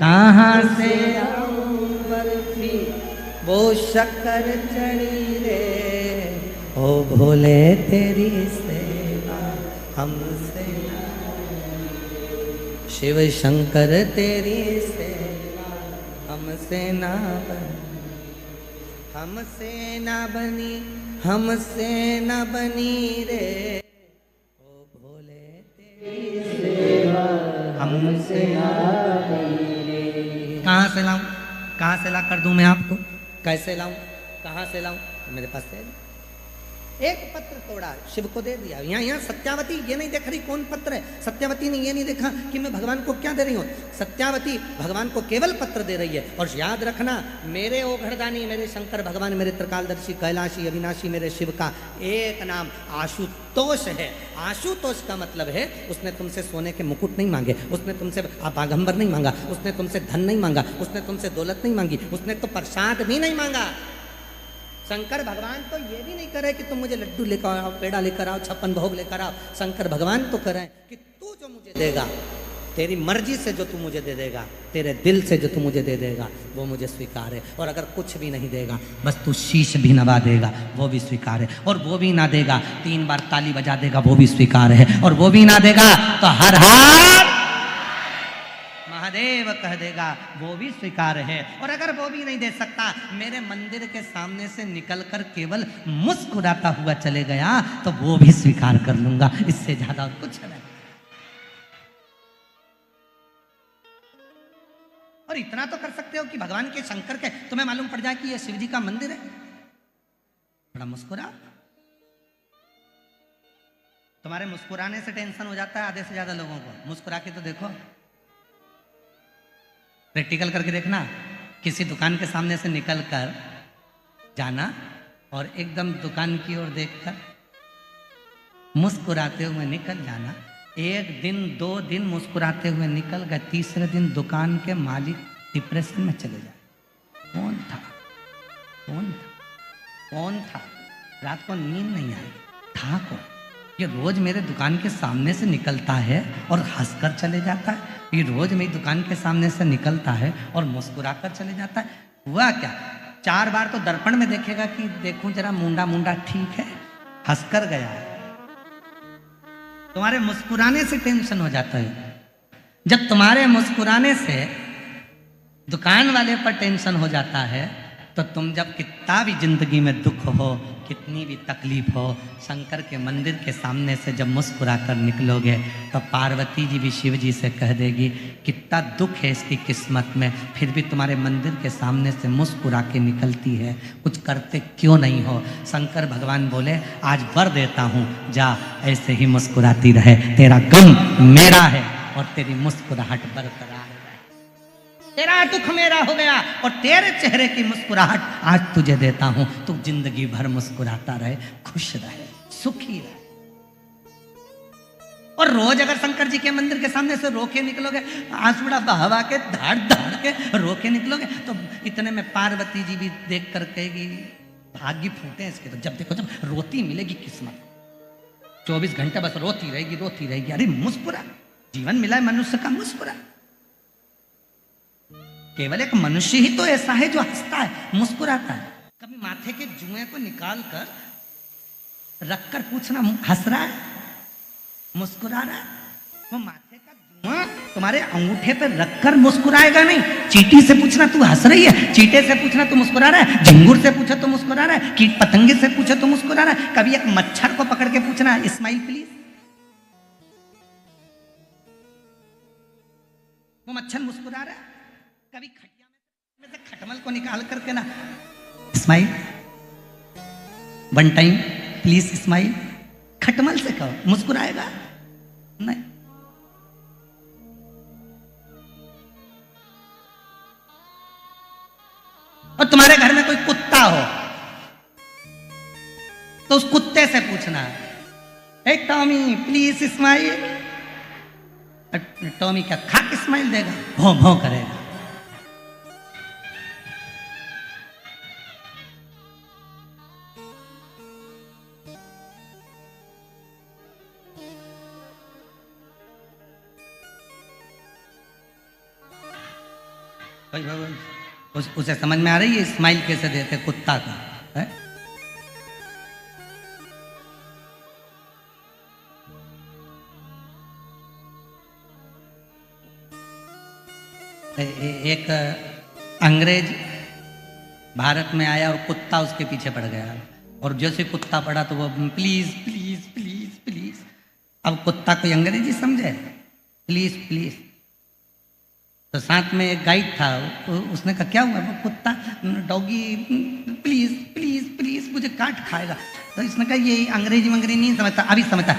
कहां से वो शक्कर चढ़ी रे। ओ भोले तेरी सेवा हमसे ना, शिव शंकर तेरी सेवा हमसे ना बनी, हमसे ना बनी, हमसे ना बनी रे। ओ भोले तेरी सेवा हमसे ना बनी रे। कहाँ से लाऊं, कहाँ से ला कर दूं मैं आपको, कैसे लाऊं, कहाँ से लाऊं? मेरे पास है, एक पत्र तोड़ा, शिव को दे दिया। यहाँ सत्यावती ये नहीं देख रही कौन पत्र है, सत्यावती ने ये नहीं देखा कि मैं भगवान को क्या दे रही हूँ। सत्यावती भगवान को केवल पत्र दे रही है। और याद रखना, मेरे ओघड़दानी, मेरे शंकर भगवान, मेरे त्रिकालदर्शी, कैलाशी, अविनाशी, मेरे शिव का एक नाम आशुतोष है। आशुतोष का मतलब है उसने तुमसे सोने के मुकुट नहीं मांगे, उसने तुमसे आगंबर नहीं मांगा, उसने तुमसे धन नहीं मांगा, उसने तुमसे दौलत नहीं मांगी, उसने तो प्रसाद भी नहीं मांगा। शंकर भगवान तो ये भी नहीं करे कि तुम मुझे लड्डू लेकर आओ, पेड़ा लेकर आओ, 56 भोग लेकर आओ। शंकर भगवान तो करें कि तू जो मुझे देगा, तेरी मर्जी से जो तू मुझे दे देगा, तेरे दिल से जो तू मुझे दे देगा, वो मुझे स्वीकार है। और अगर कुछ भी नहीं देगा, बस तू शीश भी नवा देगा, वो भी स्वीकार है। और वो भी ना देगा, 3 बार ताली बजा देगा, वो भी स्वीकार है। और वो भी ना देगा तो हर हर महादेव। महादेव कह देगा वो भी स्वीकार है। और अगर वो भी नहीं दे सकता, मेरे मंदिर के सामने से निकलकर केवल मुस्कुराता हुआ चले गया तो वो भी स्वीकार कर लूंगा, इससे ज्यादा और कुछ नहीं। और इतना तो कर सकते हो कि भगवान के शंकर के तुम्हें मालूम पड़ जाए कि ये शिव जी का मंदिर है, थोड़ा मुस्कुरा। तुम्हारे मुस्कुराने से टेंशन हो जाता है आधे से ज्यादा लोगों को। मुस्कुरा के तो देखो, प्रैक्टिकल करके देखना। किसी दुकान के सामने से निकल कर जाना और एकदम दुकान की ओर देखकर मुस्कुराते हुए निकल जाना। एक दिन 2 दिन मुस्कुराते हुए निकल गए, तीसरे दिन दुकान के मालिक डिप्रेशन में चले जाए। कौन था, कौन था, कौन था? रात को नींद नहीं आई, था कौन? ये रोज मेरे दुकान के सामने से निकलता है और हंसकर चले जाता है, ये रोज मेरी दुकान के सामने से निकलता है और मुस्कुराकर चले जाता है। हुआ क्या? 4 बार तो दर्पण में देखेगा कि देखूं जरा मुंडा मुंडा ठीक है, हंसकर गया है। तुम्हारे मुस्कुराने से टेंशन हो जाता है। जब तुम्हारे मुस्कुराने से दुकान वाले पर टेंशन हो जाता है तो तुम जब कितना भी जिंदगी में दुख हो, कितनी भी तकलीफ हो, शंकर के मंदिर के सामने से जब मुस्कुरा कर निकलोगे तो पार्वती जी भी शिव जी से कह देगी कितना दुख है इसकी किस्मत में, फिर भी तुम्हारे मंदिर के सामने से मुस्कुरा के निकलती है, कुछ करते क्यों नहीं हो? शंकर भगवान बोले आज वर देता हूँ, जा ऐसे ही मुस्कुराती रहे, तेरा गम मेरा है और तेरी मुस्कुराहट बरकरार है। तेरा दुख मेरा हो गया और तेरे चेहरे की मुस्कुराहट आज तुझे देता हूं, तू जिंदगी भर मुस्कुराता रहे, खुश रहे, सुखी रहे। और रोज अगर शंकर जी के मंदिर के सामने से रोके निकलोगे, आंसुड़ा बहवा के धाड़ धाड़ के रोके निकलोगे तो इतने में पार्वती जी भी देख कर कहेगी भाग्य फूटे इसके। तो जब देखो जब रोती मिलेगी किस्मत, 24 घंटे बस रोती रहेगी, रोती रहेगी। अरे मुस्कुरा, जीवन मिला है मनुष्य का, मुस्कुरा। केवल एक मनुष्य ही तो ऐसा है जो हंसता है, मुस्कुराता है। कभी माथे के जुए को निकाल कर रखकर पूछना हंस रहा है, मुस्कुरा रहा है? वो माथे का जुआ तुम्हारे अंगूठे पे रखकर मुस्कुराएगा नहीं। चींटी से पूछना तू हंस रही है, चींटे से पूछना तू मुस्कुरा रहा है, झिंगुर से पूछे तो मुस्कुरा रहा है, कीट पतंगे से पूछे तो मुस्कुरा रहा है। कभी एक मच्छर को पकड़ के पूछना स्माइल प्लीज, वो मच्छर मुस्कुरा रहा है। कभी खटिया में से खटमल को निकाल करके ना स्माइल, 1 टाइम प्लीज स्माइल, खटमल से कहो, मुस्कुराएगा नहीं। और तुम्हारे घर में कोई कुत्ता हो तो उस कुत्ते से पूछना हे टॉमी प्लीज स्माइल। टॉमी क्या खाक स्माइल देगा, भौं भौं करेगा। उसे समझ में आ रही है स्माइल कैसे देते कुत्ता का है? एक अंग्रेज भारत में आया और कुत्ता उसके पीछे पड़ गया, और जैसे कुत्ता पड़ा तो वो प्लीज प्लीज प्लीज प्लीज। अब कुत्ता कोई अंग्रेजी समझे, प्लीज प्लीज। तो साथ में एक गाइड था, उसने कहा क्या हुआ? वो कुत्ता डॉगी प्लीज प्लीज प्लीज मुझे काट खाएगा। तो इसने कहा ये अंग्रेजी मंग्रेजी नहीं समझता, अभी समझता।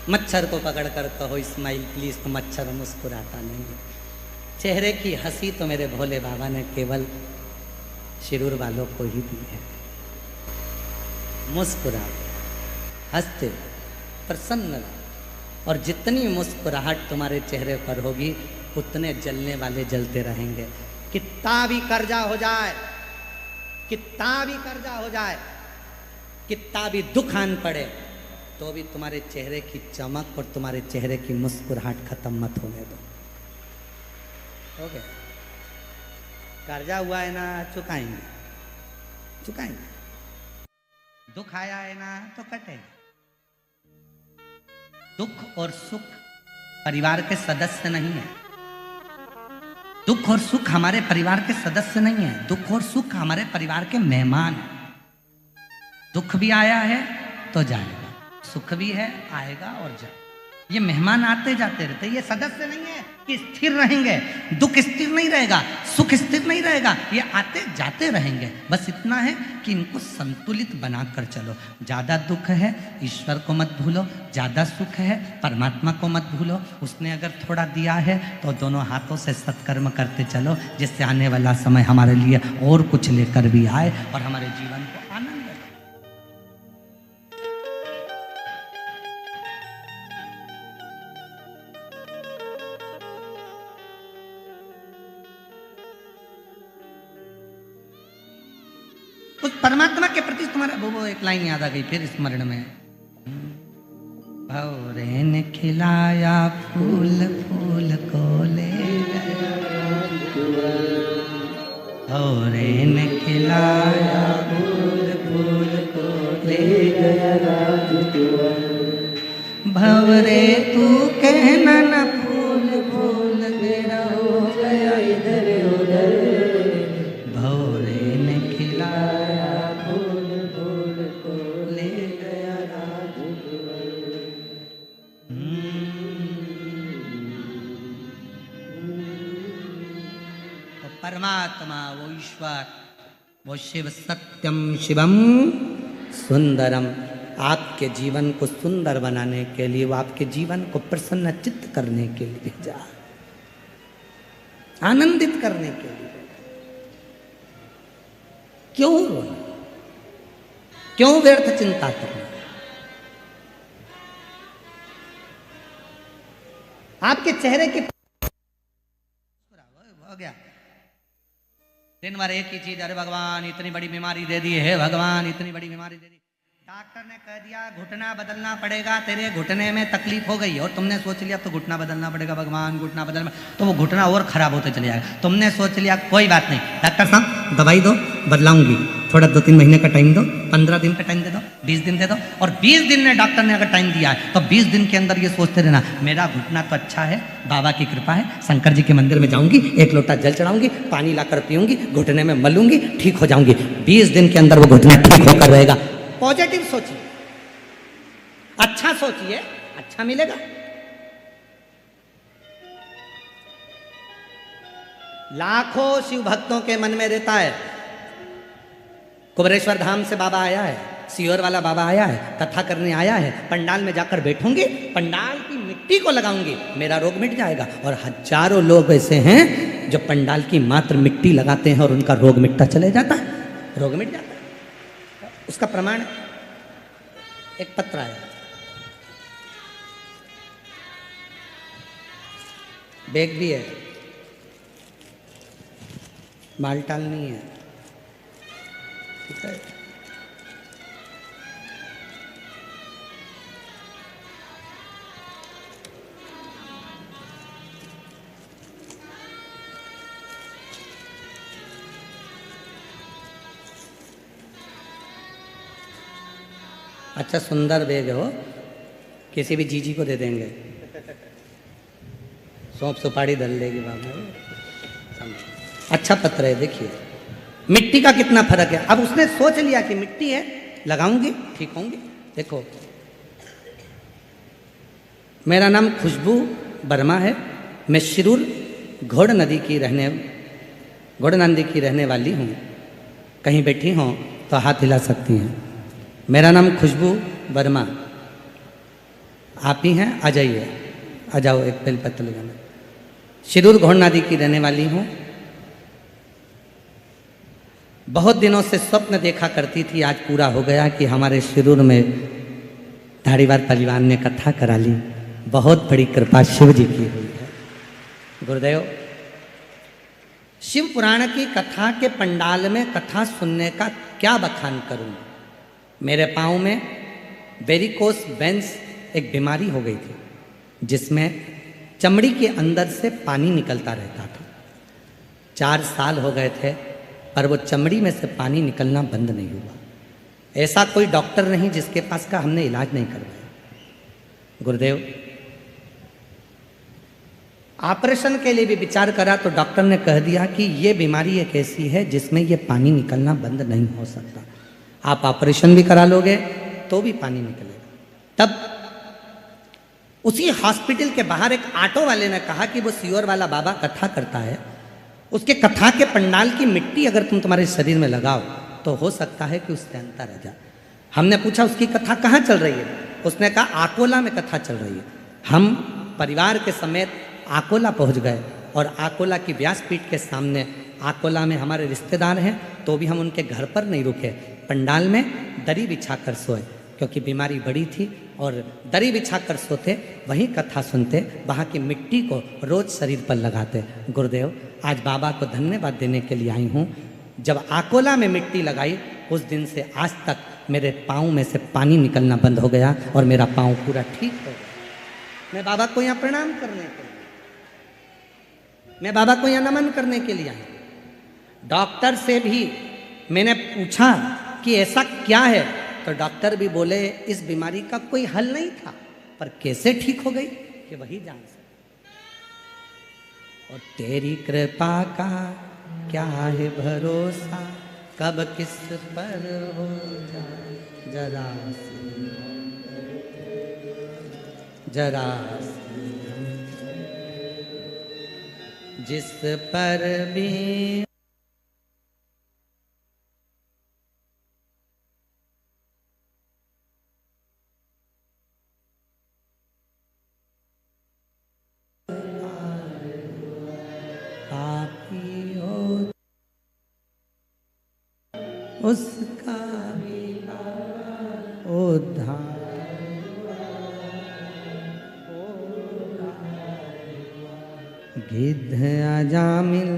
मच्छर को पकड़ कर कहो स्माइल प्लीज, तो मच्छर मुस्कुराता नहीं है। चेहरे की हंसी तो मेरे भोले बाबा ने केवल शिरूर वालों को ही दी है। मुस्कुरा, हंसते, प्रसन्न, और जितनी मुस्कुराहट तुम्हारे चेहरे पर होगी उतने जलने वाले जलते रहेंगे। कितना भी कर्जा हो जाए, कितना भी कर्जा हो जाए, कितना भी दुख आन पड़े, तो भी तुम्हारे चेहरे की चमक और तुम्हारे चेहरे की मुस्कुराहट खत्म मत होने दो। हो गया? कर्जा हुआ है ना, चुकाएंगे चुकाएंगे। दुख आया है ना तो कटेगा। दुख और सुख परिवार के सदस्य नहीं है। दुख और सुख हमारे परिवार के सदस्य नहीं है। दुख और सुख हमारे परिवार के मेहमान हैं। दुख भी आया है तो जाएगा, सुख भी है आएगा और जाएगा। ये मेहमान आते जाते रहते, ये सदस्य नहीं है कि स्थिर रहेंगे। दुख स्थिर नहीं रहेगा, सुख स्थिर नहीं रहेगा, ये आते जाते रहेंगे। बस इतना है कि इनको संतुलित बनाकर चलो। ज्यादा दुख है ईश्वर को मत भूलो, ज्यादा सुख है परमात्मा को मत भूलो। उसने अगर थोड़ा दिया है तो दोनों हाथों से सत्कर्म करते चलो, जिससे आने वाला समय हमारे लिए और कुछ लेकर भी आए और हमारे जीवन को आनंद। उस परमात्मा के प्रति तुम्हारा वो एक लाइन याद आ गई फिर स्मरण में। भौरे ने खिलाया फूल फूल को ले गया, भौरे ने खिलाया फूल फूल को ले गया राजकुंवर। भंवरे तू कहना न फूल फूल मेरा हो गया इधर उधर। भौरे ने खिलाया फूल फूल को ले गया राजकुंवर। तो परमात्मा वो ईश्वर वो शिव सत्यम शिवम सुंदरम आपके जीवन को सुंदर बनाने के लिए, वो आपके जीवन को प्रसन्न चित्त करने के लिए जा, आनंदित करने के लिए। क्यों रोना, क्यों व्यर्थ चिंता करना? आपके चेहरे की हो गया दिन भर एक ही चीज, अरे भगवान इतनी बड़ी बीमारी दे दी है, भगवान इतनी बड़ी बीमारी दे दी। डॉक्टर ने कह दिया घुटना बदलना पड़ेगा, तेरे घुटने में तकलीफ हो गई और तुमने सोच लिया तो घुटना बदलना पड़ेगा, भगवान घुटना बदलना, तो वो घुटना और खराब होते चले जाएगा। तुमने सोच लिया कोई बात नहीं, डॉक्टर साहब दवाई दो बदलाऊंगी, थोड़ा 2-3 महीने का टाइम दो, 15 दिन का टाइम दे दो, 20 दिन दे दो। और 20 दिन में डॉक्टर ने अगर टाइम दिया है तो 20 दिन के अंदर ये सोचते रहना मेरा घुटना तो अच्छा है, बाबा की कृपा है, शंकर जी के मंदिर में जाऊंगी, 1 लोटा जल चढ़ाऊंगी, पानी लाकर पीऊंगी, घुटने में मलूंगी, ठीक हो जाऊंगी। 20 दिन के अंदर वो घुटना ठीक होकर रहेगा। पॉजिटिव सोचिए, अच्छा सोचिए, अच्छा मिलेगा। लाखों शिव भक्तों के मन में रहता है कुबरेश्वर धाम से बाबा आया है, सीहोर वाला बाबा आया है, कथा करने आया है, पंडाल में जाकर बैठूंगी, पंडाल की मिट्टी को लगाऊंगी, मेरा रोग मिट जाएगा। और हजारों लोग ऐसे हैं जो पंडाल की मात्र मिट्टी लगाते हैं और उनका रोग मिटता चले जाता है, रोग मिट जाता है। उसका प्रमाण एक पत्र आया, बैग भी है, मालटाल नहीं है, ठीक है। अच्छा सुंदर बैग हो, किसी भी जीजी को दे देंगे, सौंप सुपारी दल लेगी बाबा। अच्छा पत्र है, देखिए मिट्टी का कितना फर्क है। अब उसने सोच लिया कि मिट्टी है, लगाऊंगी ठीक होंगी। देखो मेरा नाम खुशबू वर्मा है, मैं शिरूर घोड़ नदी की रहने वाली हूँ। कहीं बैठी हों तो हाथ हिला सकती हैं। मेरा नाम खुशबू वर्मा, आप ही हैं? आ जाइए, आ जाओ, एक बेलपत्र लगाना। शिरूर घोड़ नदी की रहने वाली हूँ। बहुत दिनों से स्वप्न देखा करती थी, आज पूरा हो गया कि हमारे शिरूर में धारीवाल परिवार ने कथा करा ली। बहुत बड़ी कृपा शिव जी की हुई है। गुरुदेव, शिव पुराण की कथा के पंडाल में कथा सुनने का क्या बखान करूं। मेरे पाँव में वेरिकोस वेन्स एक बीमारी हो गई थी, जिसमें चमड़ी के अंदर से पानी निकलता रहता था। 4 साल हो गए थे, पर वो चमड़ी में से पानी निकलना बंद नहीं हुआ। ऐसा कोई डॉक्टर नहीं जिसके पास का हमने इलाज नहीं करवाया। गुरुदेव, ऑपरेशन के लिए भी विचार करा तो डॉक्टर ने कह दिया कि ये बीमारी एक ऐसी है जिसमें ये पानी निकलना बंद नहीं हो सकता। आप ऑपरेशन भी करा लोगे तो भी पानी निकलेगा। तब उसी हॉस्पिटल के बाहर एक ऑटो वाले ने कहा कि वो सियोर वाला बाबा कथा करता है, उसके कथा के पंडाल की मिट्टी अगर तुम तुम्हारे शरीर में लगाओ तो हो सकता है कि उससे अंतर आ जाए। हमने पूछा उसकी कथा कहाँ चल रही है? उसने कहा आकोला में कथा चल रही है। हम परिवार के समेत आकोला पहुंच गए और आकोला की व्यासपीठ के सामने, आकोला में हमारे रिश्तेदार हैं तो भी हम उनके घर पर नहीं रुके, पंडाल में दरी बिछाकर सोए, क्योंकि बीमारी बड़ी थी और दरी बिछाकर सोते, वहीं कथा सुनते, वहाँ की मिट्टी को रोज शरीर पर लगाते। गुरुदेव, आज बाबा को धन्यवाद देने के लिए आई हूँ। जब आकोला में मिट्टी लगाई उस दिन से आज तक मेरे पाँव में से पानी निकलना बंद हो गया और मेरा पाँव पूरा ठीक हो गया। मैं बाबा को यहाँ प्रणाम करने के लिए, मैं बाबा को यहाँ नमन करने के लिए आई। डॉक्टर से भी मैंने पूछा कि ऐसा क्या है, तो डॉक्टर भी बोले इस बीमारी का कोई हल नहीं था, पर कैसे ठीक हो गई कि वही जान सकते। और तेरी कृपा का क्या है भरोसा, कब किस पर हो जाए जरा जरा जिस पर भी उसका भी उद्धार गिद्ध अजामिल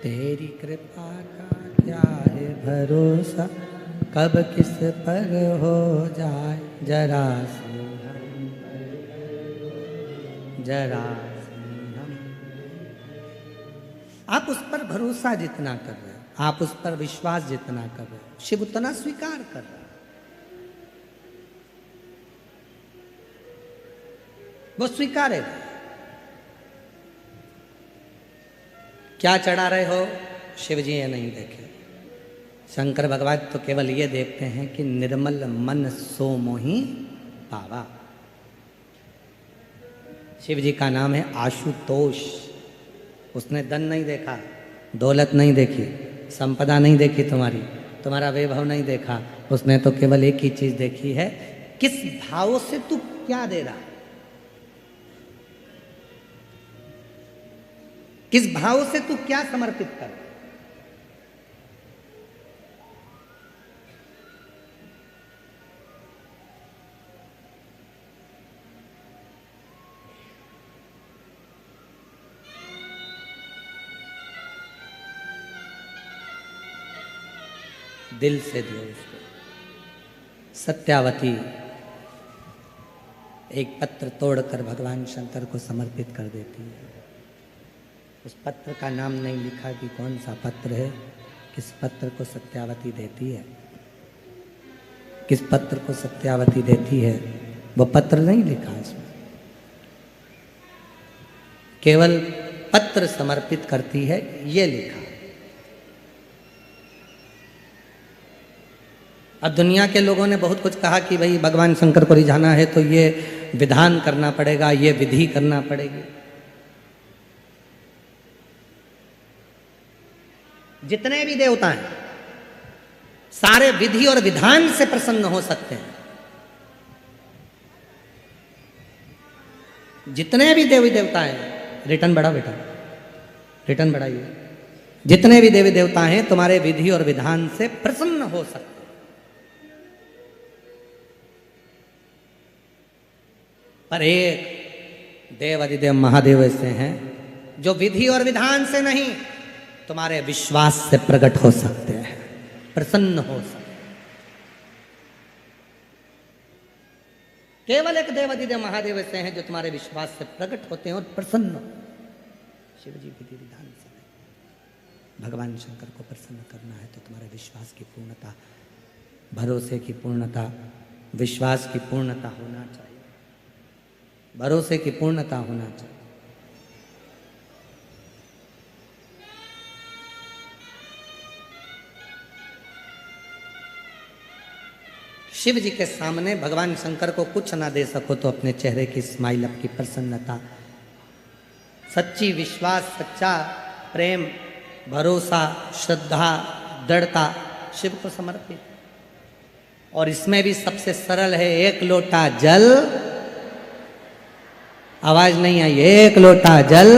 तेरी कृपा का क्या है भरोसा, कब किस पर हो जाए जरा जरा। आप उस पर भरोसा जितना कर रहे हो, आप उस पर विश्वास जितना कर रहे हो, शिव उतना स्वीकार कर रहा है। वो स्वीकारेगा। क्या चढ़ा रहे हो, शिव जी ये नहीं देखे। शंकर भगवान तो केवल ये देखते हैं कि निर्मल मन सो मोहि पावा। शिव जी का नाम है आशुतोष। उसने धन नहीं देखा, दौलत नहीं देखी, संपदा नहीं देखी, तुम्हारा वैभव नहीं देखा। उसने तो केवल एक ही चीज देखी है, किस भाव से तू क्या दे रहा, किस भाव से तू क्या समर्पित कर। दिल से दो उसको। सत्यावती एक पत्र तोड़कर भगवान शंकर को समर्पित कर देती है। उस पत्र का नाम नहीं लिखा कि कौन सा पत्र है, किस पत्र को सत्यावती देती है, किस पत्र को सत्यावती देती है, वो पत्र नहीं लिखा इसमें। केवल पत्र समर्पित करती है, ये लिखा। अब दुनिया के लोगों ने बहुत कुछ कहा कि भाई भगवान शंकर को रिझाना है तो ये विधान करना पड़ेगा, ये विधि करना पड़ेगी। जितने भी देवता हैं सारे विधि और विधान से प्रसन्न हो सकते हैं। जितने भी देवी देवता हैं, रिटर्न बढ़ा बेटा, रिटर्न बढ़ाइए। जितने भी देवी देवता हैं तुम्हारे विधि और विधान से प्रसन्न हो सकते हैं। पर एक देव अधिदेव महादेव ऐसे हैं जो विधि और विधान से नहीं, तुम्हारे विश्वास से प्रकट हो सकते हैं। प्रसन्न हो सके। केवल एक देवादिदेव महादेव ऐसे हैं जो तुम्हारे विश्वास से प्रकट होते हैं और प्रसन्न। शिव जी विधि विधान से भगवान शंकर को प्रसन्न करना है तो तुम्हारे विश्वास की पूर्णता, भरोसे की पूर्णता, विश्वास की पूर्णता होना चाहिए, भरोसे की पूर्णता होना चाहिए। शिव जी के सामने भगवान शंकर को कुछ ना दे सको तो अपने चेहरे की स्माइल, आपकी प्रसन्नता, सच्ची विश्वास, सच्चा प्रेम, भरोसा, श्रद्धा, दृढ़ता शिव को समर्पित। और इसमें भी सबसे सरल है एक लोटा जल, आवाज नहीं आई, एक लोटा जल,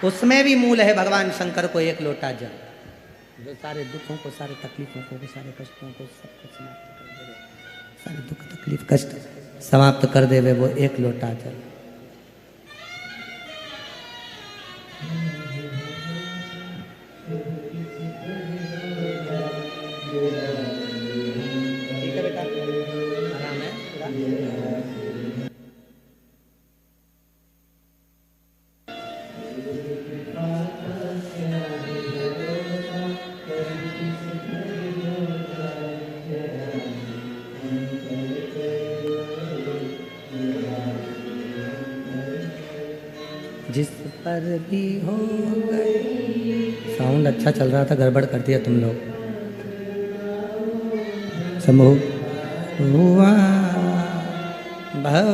उसमें भी मूल है भगवान शंकर को एक लोटा जल, जो सारे दुखों को, सारे तकलीफों को, सारे कष्टों को सबको समाप्त कर देवे, सारे दुख तकलीफ कष्ट समाप्त कर देवे वो एक लोटा जल। ठीक है बेटा, आराम है पूरा। जिस पर भी हो गए, साउंड अच्छा चल रहा था, गड़बड़ कर दिया तुम लोग। समूह हुआ भव,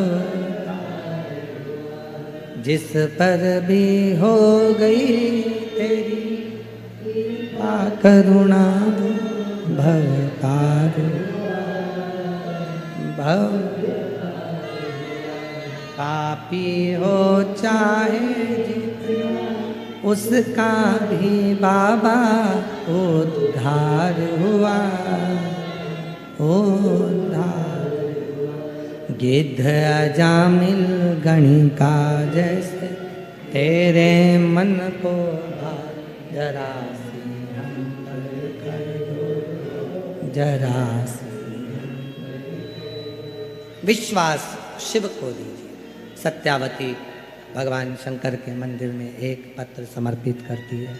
जिस पर भी हो गई तेरी करुणा, भवतार भव, पापी हो चाहे जितना उसका भी बाबा उद्धार हुआ, उद्धार। गिद्ध अजामिल गणिका जैसे तेरे मन को भा, जरा सी अंदर कर दो, जरा सी। विश्वास शिव को दीजिए। सत्यावती भगवान शंकर के मंदिर में एक पत्र समर्पित करती है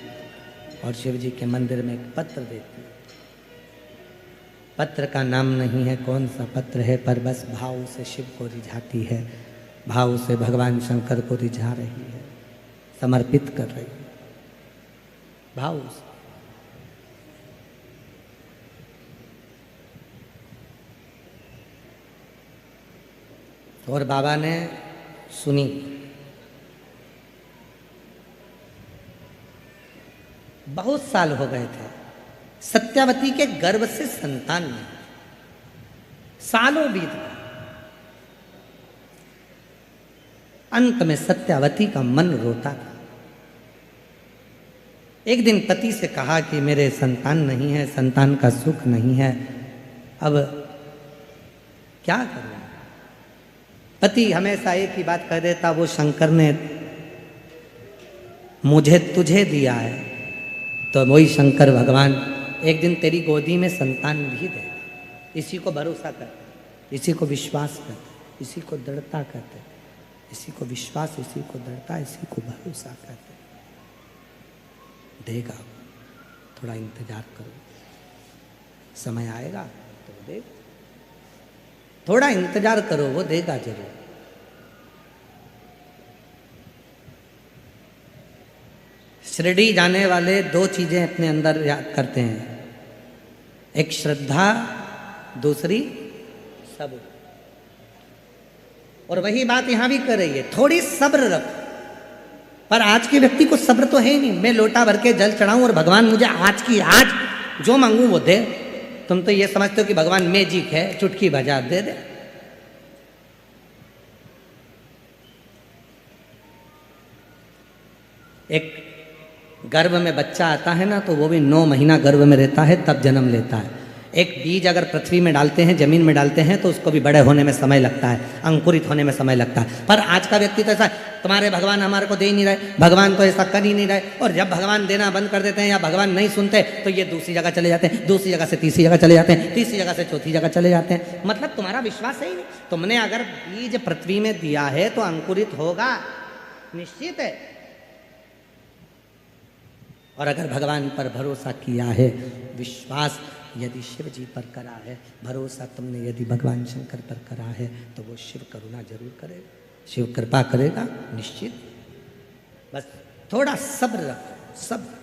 और शिव जी के मंदिर में एक पत्र देती है। पत्र का नाम नहीं है कौन सा पत्र है, पर बस भाव से शिव को रिझाती है, भाव से भगवान शंकर को रिझा रही है, समर्पित कर रही है भाव से। और बाबा ने सुनी। बहुत साल हो गए थे, सत्यावती के गर्भ से संतान नहीं, सालों बीत गए। अंत में सत्यावती का मन रोता था। एक दिन पति से कहा कि मेरे संतान नहीं है, संतान का सुख नहीं है, अब क्या करूं। पति हमेशा एक ही बात कह देता, वो शंकर ने मुझे तुझे दिया है, तो वही शंकर भगवान एक दिन तेरी गोदी में संतान भी दे। इसी को भरोसा करते, इसी को विश्वास करते, इसी को दृढ़ता करते, इसी को विश्वास, इसी को दृढ़ता, इसी को भरोसा करते। देगा, थोड़ा इंतजार करो, समय आएगा तो देगा। थोड़ा इंतजार करो, वो देगा जरूर। शिरडी जाने वाले दो चीजें अपने अंदर याद करते हैं, एक श्रद्धा, दूसरी सब्र। और वही बात यहां भी कर रही है, थोड़ी सब्र रखो। पर आज के व्यक्ति को सब्र तो है ही नहीं। मैं लोटा भर के जल चढ़ाऊं और भगवान मुझे आज की आज जो मांगू वो दे। तुम तो ये समझते हो कि भगवान मैजिक है, चुटकी बजा दे दे। एक गर्भ में बच्चा आता है ना, तो वो भी 9 महीना गर्भ में रहता है, तब जन्म लेता है। एक बीज अगर पृथ्वी में डालते हैं, जमीन में डालते हैं, तो उसको भी बड़े होने में समय लगता है, अंकुरित होने में समय लगता है। पर आज का व्यक्ति तो ऐसा, तुम्हारे भगवान हमारे को दे ही नहीं रहे, भगवान तो ऐसा कर ही नहीं रहे, और जब भगवान देना बंद कर देते हैं या भगवान नहीं सुनते तो ये दूसरी जगह चले जाते हैं, दूसरी जगह से तीसरी जगह चले जाते हैं, तीसरी जगह से चौथी जगह चले जाते हैं। मतलब तुम्हारा विश्वास है ही नहीं। तुमने अगर बीज पृथ्वी में दिया है तो अंकुरित होगा, निश्चित है। और अगर भगवान पर भरोसा किया है, विश्वास यदि शिव जी पर करा है, भरोसा तुमने यदि भगवान शंकर पर करा है, तो वो शिव करुणा जरूर करेगा, शिव कृपा करेगा, निश्चित। बस थोड़ा सब्र रखो, सब्र,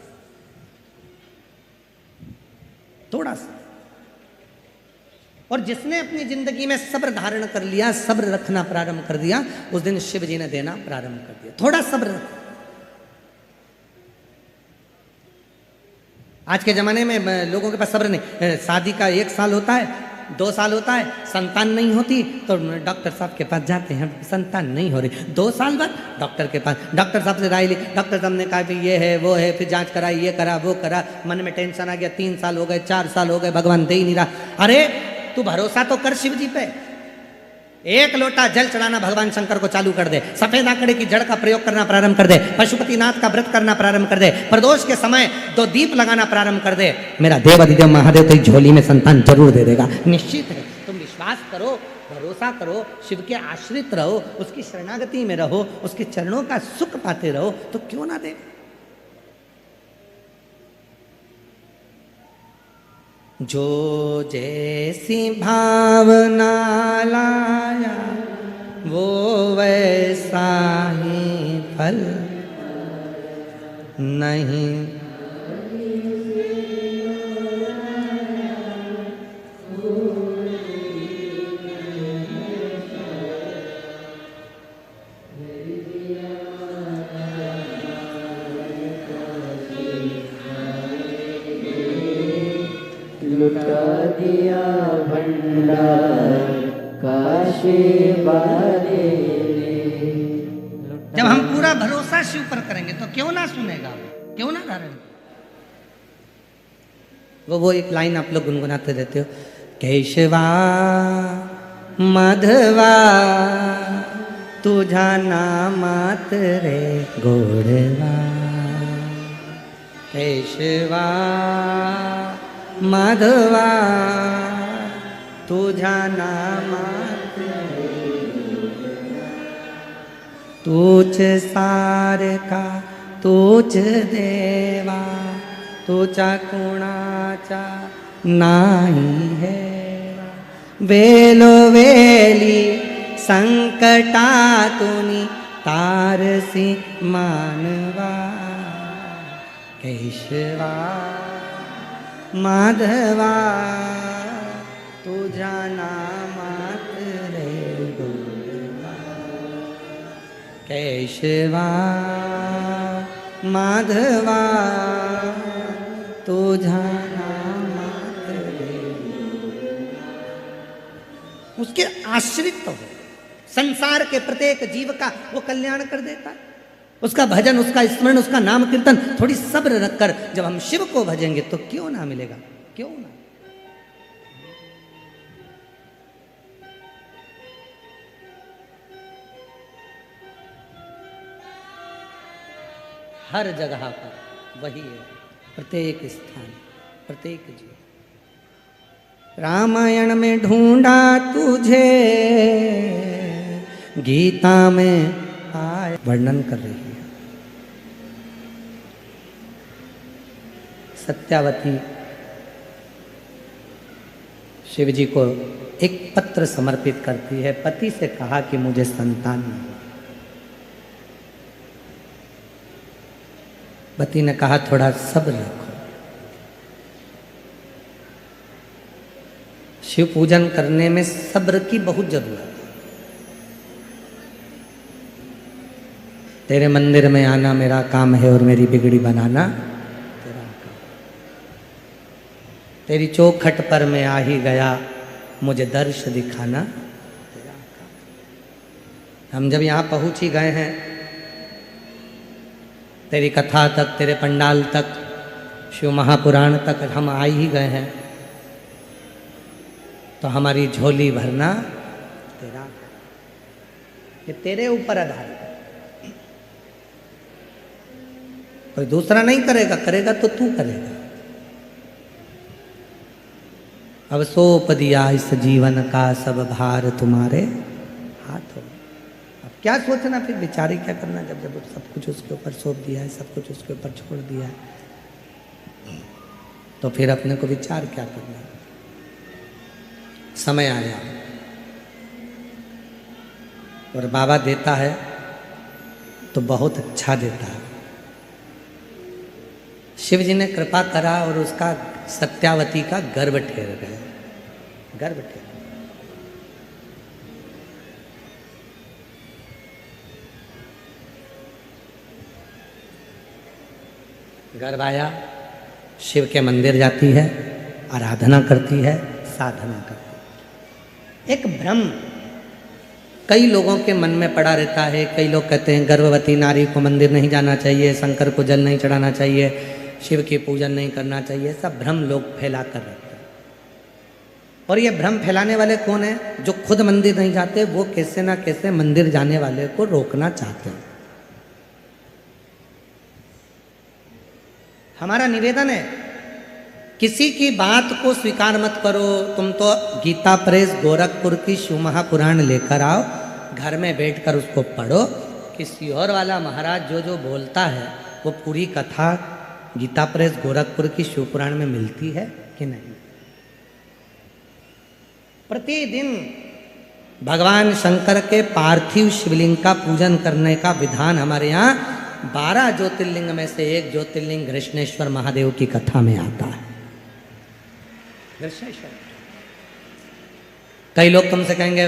थोड़ा सा। और जिसने अपनी जिंदगी में सब्र धारण कर लिया, सब्र रखना प्रारंभ कर दिया, उस दिन शिव जी ने देना प्रारंभ कर दिया। थोड़ा सब्र रखो। आज के ज़माने में लोगों के पास सब्र नहीं। शादी का 1 साल होता है, 2 साल होता है, संतान नहीं होती तो डॉक्टर साहब के पास जाते हैं, संतान नहीं हो रही। 2 साल बाद डॉक्टर के पास, डॉक्टर साहब से राय ली, डॉक्टर साहब ने कहा कि ये है वो है, फिर जांच कराई, ये करा वो करा, मन में टेंशन आ गया, 3 साल हो गए, 4 साल हो गए, भगवान दे ही नहीं रहा। अरे तू भरोसा तो कर शिव जी पे, 1 लोटा जल चढ़ाना भगवान शंकर को चालू कर दे, सफेद आंकड़े की जड़ का प्रयोग करना प्रारंभ कर दे, पशुपतिनाथ का व्रत करना प्रारंभ कर दे, प्रदोष के समय 2 दीप लगाना प्रारंभ कर दे, मेरा देव अधिदेव महादेव तेरी झोली में संतान जरूर दे देगा, निश्चित है। तुम विश्वास करो, भरोसा करो, शिव के आश्रित रहो, उसकी शरणागति में रहो, उसके चरणों का सुख पाते रहो, तो क्यों ना दे। जो जैसी भावना लाया वो वैसा ही फल नहीं। लुटा दिया भंडार काशी वाले ने। जब हम पूरा भरोसा शिव पर करेंगे तो क्यों ना सुनेगा, क्यों ना धारण। वो एक लाइन आप लोग गुनगुनाते रहते हो, केशवा माधवा तुझा नामात रे गोडवा, केशवा माधवा तुझा नामात रे, तूच सारका तूच देवा, तुझा कुणाचा नाही है, वेलो वेली संकटातुनी तारसी मानवा, केशवा माधवा तुझा नामात रे गोडवा, केशवा माधवा तुझा नामात रे। उसके आश्रित हो, संसार के प्रत्येक जीव का वो कल्याण कर देता है। उसका भजन, उसका स्मरण, उसका नाम कीर्तन, थोड़ी सब्र रखकर जब हम शिव को भजेंगे तो क्यों ना मिलेगा, क्यों ना। हर जगह पर वही है, प्रत्येक स्थान, प्रत्येक जीव। रामायण में ढूंढा तुझे, गीता में आए, वर्णन कर रही है। सत्यावती शिव जी को एक पत्र समर्पित करती है, पति से कहा कि मुझे संतान नहीं। पति ने कहा थोड़ा सब्र रखो। शिव पूजन करने में सब्र की बहुत जरूरत है। तेरे मंदिर में आना मेरा काम है और मेरी बिगड़ी बनाना तेरा काम। तेरी चौखट पर मैं आ ही गया, मुझे दर्श दिखाना तेरा काम। हम जब यहाँ पहुँच ही गए हैं, तेरी कथा तक, तेरे पंडाल तक, शिव महापुराण तक हम आ ही गए हैं, तो हमारी झोली भरना तेरा, ये तेरे ऊपर आधारित है। कोई दूसरा नहीं करेगा, करेगा तो तू करेगा। अब सौंप दिया इस जीवन का सब भार तुम्हारे हाथों। अब क्या सोचना, फिर विचार ही क्या करना, जब जब सब कुछ उसके ऊपर सौंप दिया है, सब कुछ उसके ऊपर छोड़ दिया है, तो फिर अपने को विचार क्या करना। समय आया और बाबा देता है तो बहुत अच्छा देता है। शिव जी ने कृपा करा और उसका सत्यावती का गर्भ ठेर गया, गर्भ ठेर। गर्भ आया, शिव के मंदिर जाती है, आराधना करती है, साधना करती है। एक भ्रम कई लोगों के मन में पड़ा रहता है। कई लोग कहते हैं गर्भवती नारी को मंदिर नहीं जाना चाहिए, शंकर को जल नहीं चढ़ाना चाहिए, शिव की पूजन नहीं करना चाहिए। सब भ्रम लोग फैला कर रखते हैं। और ये भ्रम फैलाने वाले कौन है? जो खुद मंदिर नहीं जाते, वो कैसे ना कैसे मंदिर जाने वाले को रोकना चाहते हैं। हमारा निवेदन है, किसी की बात को स्वीकार मत करो। तुम तो गीता प्रेस गोरखपुर की शिव महापुराण लेकर आओ, घर में बैठकर उसको पढ़ो कि सीहोर वाला महाराज जो जो बोलता है वो पूरी कथा गीता प्रेस गोरखपुर की शिव पुराण में मिलती है कि नहीं। प्रतिदिन भगवान शंकर के पार्थिव शिवलिंग का पूजन करने का विधान हमारे यहाँ 12 ज्योतिर्लिंग में से एक ज्योतिर्लिंग कृष्णेश्वर महादेव की कथा में आता है। कृष्णेश्वर, कई लोग तुमसे कहेंगे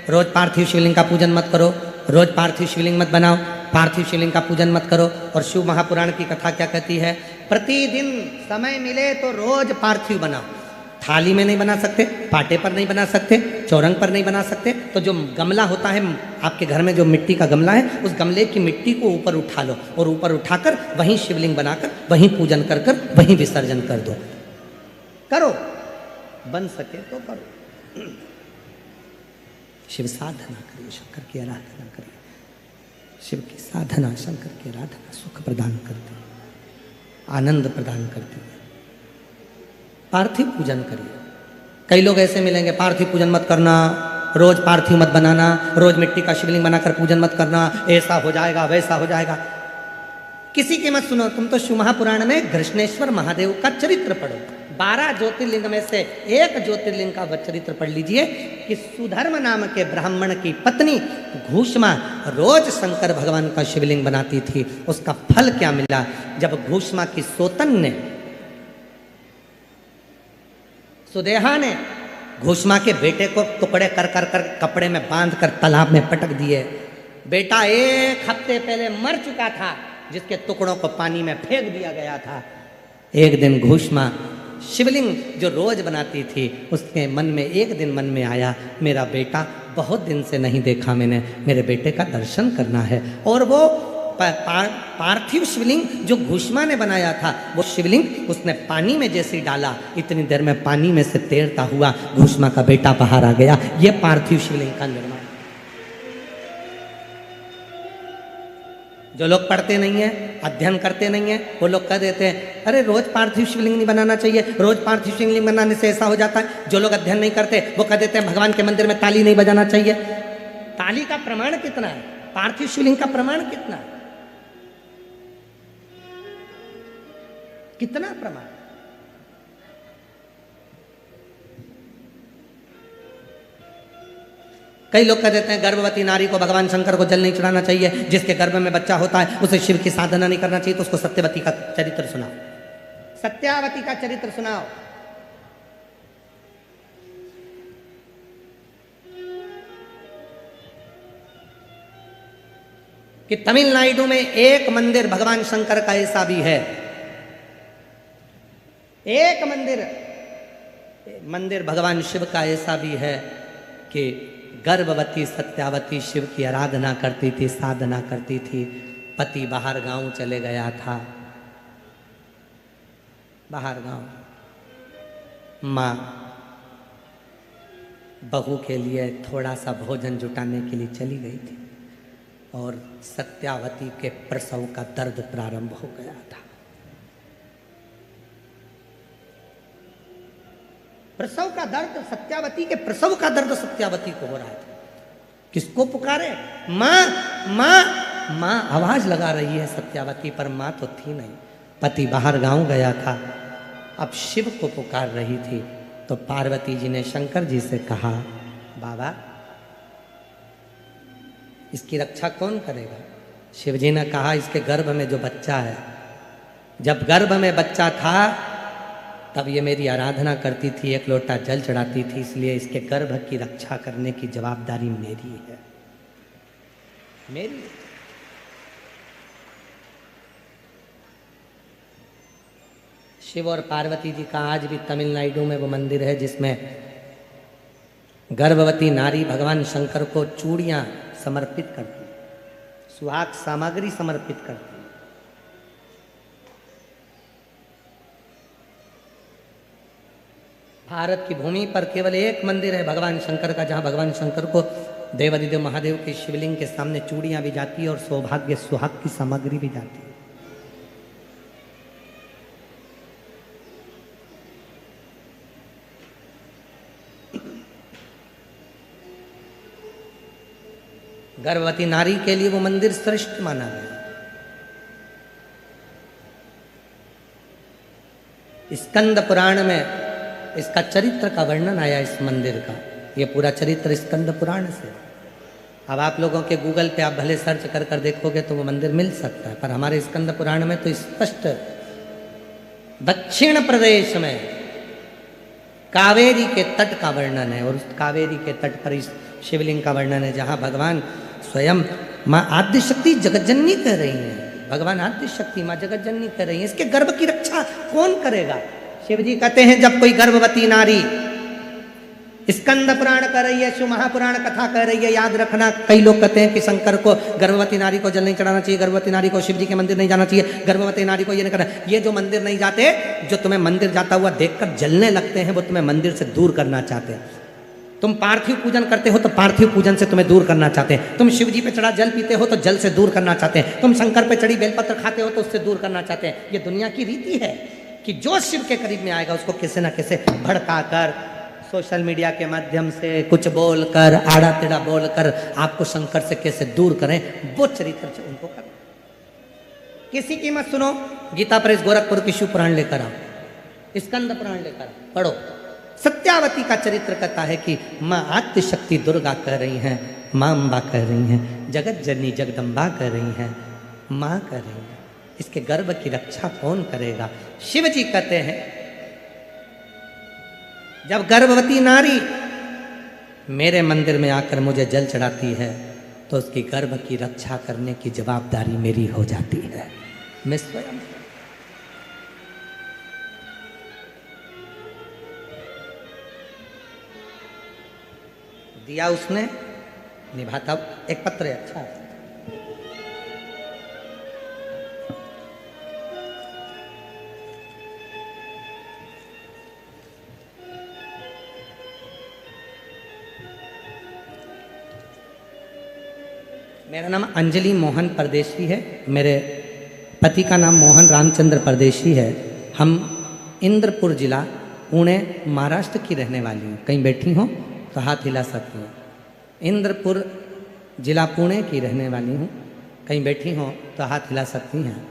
रोज पार्थिव शिवलिंग का पूजन मत करो, रोज पार्थिव शिवलिंग मत बनाओ, पार्थिव शिवलिंग का पूजन मत करो। और शिव महापुराण की कथा क्या कहती है? प्रतिदिन समय मिले तो रोज पार्थिव बनाओ। थाली में नहीं बना सकते, पाटे पर नहीं बना सकते, चौरंग पर नहीं बना सकते, तो जो गमला होता है आपके घर में, जो मिट्टी का गमला है, उस गमले की मिट्टी को ऊपर उठा लो और ऊपर उठाकर वहीं शिवलिंग बनाकर वहीं पूजन कर कर वहीं विसर्जन कर दो। करो, बन सके तो करो। शिव साधना करिए, शंकर की आराधना करिए। शिव की साधना, शंकर की आराधना सुख प्रदान करती है, आनंद प्रदान करती है। पार्थिव पूजन करिए। कई लोग ऐसे मिलेंगे, पार्थिव पूजन मत करना, रोज पार्थिव मत बनाना, रोज मिट्टी का शिवलिंग बनाकर पूजन मत करना, ऐसा हो जाएगा वैसा हो जाएगा। किसी की मत सुनो, तुम तो शिव महापुराण में कृष्णेश्वर महादेव का चरित्र पढ़ो। 12 ज्योतिर्लिंग में से एक ज्योतिर्लिंग का चरित्र पढ़ लीजिए कि सुधर्म नाम के ब्राह्मण की पत्नी घूष्मा रोज शंकर भगवान का शिवलिंग बनाती थी। उसका फल क्या मिला? जब घूष्मा की सोतन ने, सुदेहा ने घूष्मा के बेटे को टुकड़े कर कर कर कपड़े में बांध कर तालाब में पटक दिए। बेटा 1 हफ्ते पहले मर चुका था, जिसके टुकड़ों को पानी में फेंक दिया गया था। एक दिन घूष्मा शिवलिंग जो रोज बनाती थी, उसके मन में एक दिन मन में आया, मेरा बेटा बहुत दिन से नहीं देखा मैंने, मेरे बेटे का दर्शन करना है। और वो पार्थिव शिवलिंग जो घूष्मा ने बनाया था, वो शिवलिंग उसने पानी में जैसे डाला, इतनी देर में पानी में से तैरता हुआ घूष्मा का बेटा बाहर आ गया। ये पार्थिव शिवलिंग का निर्माण। जो लोग पढ़ते नहीं है, अध्ययन करते नहीं है, वो लोग कह देते हैं अरे रोज पार्थिव शिवलिंग नहीं बनाना चाहिए, रोज पार्थिव शिवलिंग बनाने से ऐसा हो जाता है। जो लोग अध्ययन नहीं करते वो कह देते हैं भगवान के मंदिर में ताली नहीं बजाना चाहिए। ताली का प्रमाण कितना है? पार्थिव शिवलिंग का प्रमाण कितना है? कितना प्रमाण? कई लोग कह देते हैं गर्भवती नारी को भगवान शंकर को जल नहीं चढ़ाना चाहिए, जिसके गर्भ में बच्चा होता है उसे शिव की साधना नहीं करना चाहिए। तो उसको सत्यवती का चरित्र सुनाओ, सत्यावती का चरित्र सुनाओ। कि तमिलनाडु में एक मंदिर भगवान शंकर का ऐसा भी है, एक मंदिर भगवान शिव का ऐसा भी है कि गर्भवती सत्यावती शिव की आराधना करती थी, साधना करती थी। पति बाहर गांव चले गया था, बाहर गांव। माँ बहू के लिए थोड़ा सा भोजन जुटाने के लिए चली गई थी और सत्यावती के प्रसव का दर्द प्रारंभ हो गया था। प्रसव का दर्द, सत्यावती के प्रसव का दर्द सत्यावती को हो रहा था। किसको पुकारे? माँ माँ माँ आवाज लगा रही है सत्यावती, पर माँ तो थी नहीं। पति बाहर गांव गया था, अब शिव को पुकार रही थी। तो पार्वती जी ने शंकर जी से कहा, बाबा इसकी रक्षा कौन करेगा? शिव जी ने कहा, इसके गर्भ में जो बच्चा है, जब गर्भ में बच्चा था तब ये मेरी आराधना करती थी, एक लोटा जल चढ़ाती थी, इसलिए इसके गर्भ की रक्षा करने की जवाबदारी मेरी है, मेरी। शिव और पार्वती जी का आज भी तमिलनाडु में वो मंदिर है जिसमें गर्भवती नारी भगवान शंकर को चूड़ियां समर्पित करती, सुहाग सामग्री समर्पित करती। भारत की भूमि पर केवल एक मंदिर है भगवान शंकर का, जहां भगवान शंकर को देवादिदेव महादेव के शिवलिंग के सामने चूड़ियां भी जाती है और सौभाग्य सुहाग की सामग्री भी जाती है। गर्भवती नारी के लिए वो मंदिर श्रेष्ठ माना गया। स्कंद पुराण में इसका चरित्र का वर्णन आया, इस मंदिर का। ये पूरा चरित्र स्कंद पुराण से। अब आप लोगों के गूगल पे आप भले सर्च कर कर देखोगे तो वो मंदिर मिल सकता है, पर हमारे स्कंद पुराण में तो स्पष्ट दक्षिण प्रदेश में कावेरी के तट का वर्णन है, और उस कावेरी के तट पर इस शिवलिंग का वर्णन है, जहां भगवान स्वयं माँ आद्य शक्ति जगतजननी कह रही हैं। भगवान आद्य शक्ति माँ जगतजननी कह रही है, इसके गर्भ की रक्षा कौन करेगा? शिव जी कहते हैं, जब कोई गर्भवती नारी स्कंद पुराण कर रही है, शिव महापुराण कथा कह रही है, याद रखना, कई लोग कहते हैं कि शंकर को, गर्भवती नारी को जल नहीं चढ़ाना चाहिए, गर्भवती नारी को शिव जी के मंदिर नहीं जाना चाहिए, गर्भवती नारी को ये नहीं करना। ये जो मंदिर नहीं जाते, जो तुम्हें मंदिर जाता हुआ देखकर जलने लगते हैं, वो तुम्हें मंदिर से दूर करना चाहते हैं। तुम पार्थिव पूजन करते हो तो पार्थिव पूजन से तुम्हें दूर करना चाहते हैं। तुम शिव जी पे चढ़ा जल पीते हो तो जल से दूर करना चाहते हैं। तुम शंकर पे चढ़ी बेलपत्र खाते हो तो उससे दूर करना चाहते हैं। ये दुनिया की रीति है कि जो शिव के करीब में आएगा उसको किसी न किसी भड़का कर, सोशल मीडिया के माध्यम से कुछ बोलकर, आड़ा टेढ़ा बोलकर आपको शंकर से कैसे दूर करें, वो चरित्र से उनको करें। किसी की मत सुनो, गीता प्रेस गोरखपुर की शिव पुराण लेकर आओ, स्कंद पुराण लेकर आओ, पढ़ो। सत्यावती का चरित्र कहता है कि माँ आद्य शक्ति दुर्गा कह रही हैं, माँ अम्बा कह रही हैं, जगत जननी जगदम्बा कह रही हैं, माँ कह रही हैं, इसके गर्भ की रक्षा कौन करेगा? शिव जी कहते हैं, जब गर्भवती नारी मेरे मंदिर में आकर मुझे जल चढ़ाती है तो उसकी गर्भ की रक्षा करने की जवाबदारी मेरी हो जाती है, मैं स्वयं। दिया उसने, निभाता। एक पत्र है, अच्छा है। मेरा नाम अंजलि मोहन परदेशी है, मेरे पति का नाम मोहन रामचंद्र परदेशी है। हम इंद्रपुर जिला पुणे महाराष्ट्र की रहने वाली हूँ। कहीं बैठी हो तो हाथ हिला सकती हूँ। इंद्रपुर जिला पुणे की रहने वाली हूँ, कहीं बैठी हो तो हाथ हिला सकती हैं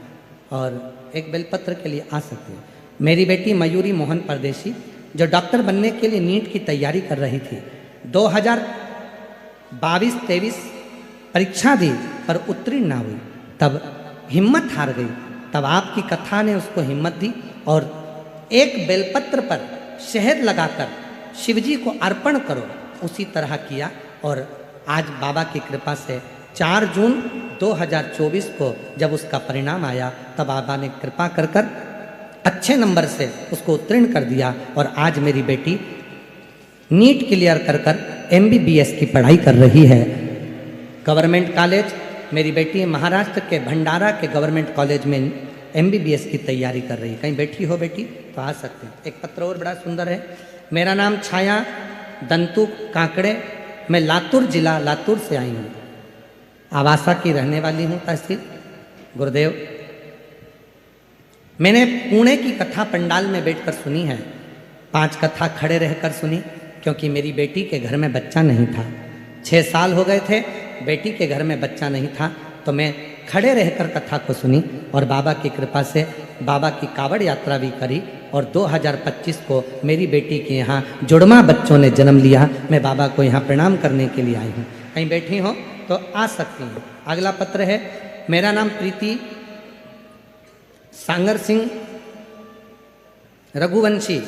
और एक बेलपत्र के लिए आ सकती हैं। मेरी बेटी मयूरी मोहन परदेशी जो डॉक्टर बनने के लिए नीट की तैयारी कर रही थी, 2022-23 परीक्षा दी पर उत्तीर्ण ना हुई, तब हिम्मत हार गई। तब आपकी कथा ने उसको हिम्मत दी और एक बेलपत्र पर शहद लगाकर शिवजी को अर्पण करो, उसी तरह किया। और आज बाबा की कृपा से 4 जून 2024 को जब उसका परिणाम आया, तब बाबा ने कृपा कर कर अच्छे नंबर से उसको उत्तीर्ण कर दिया और आज मेरी बेटी नीट क्लियर कर कर MBBS की पढ़ाई कर रही है। गवर्नमेंट कॉलेज, मेरी बेटी महाराष्ट्र के भंडारा के गवर्नमेंट कॉलेज में MBBS की तैयारी कर रही है। कहीं बैठी हो बेटी तो आ सकते हैं। एक पत्र और बड़ा सुंदर है। मेरा नाम छाया दंतु काकड़े। मैं लातूर जिला लातूर से आई हूँ, आवासा की रहने वाली हूँ, तहसील। गुरुदेव, मैंने पुणे की कथा पंडाल में बैठकर सुनी है, 5 कथा खड़े रहकर सुनी, क्योंकि मेरी बेटी के घर में बच्चा नहीं था। 6 साल हो गए थे, बेटी के घर में बच्चा नहीं था, तो मैं खड़े रहकर कथा को सुनी और बाबा की कृपा से बाबा की कावड़ यात्रा भी करी। और 2025 को मेरी बेटी के यहाँ जुड़वा बच्चों ने जन्म लिया। मैं बाबा को यहाँ प्रणाम करने के लिए आई हूँ। कहीं बैठी हो तो आ सकती हैं। अगला पत्र है, मेरा नाम प्रीति सांगर सिंह रघुवंशी,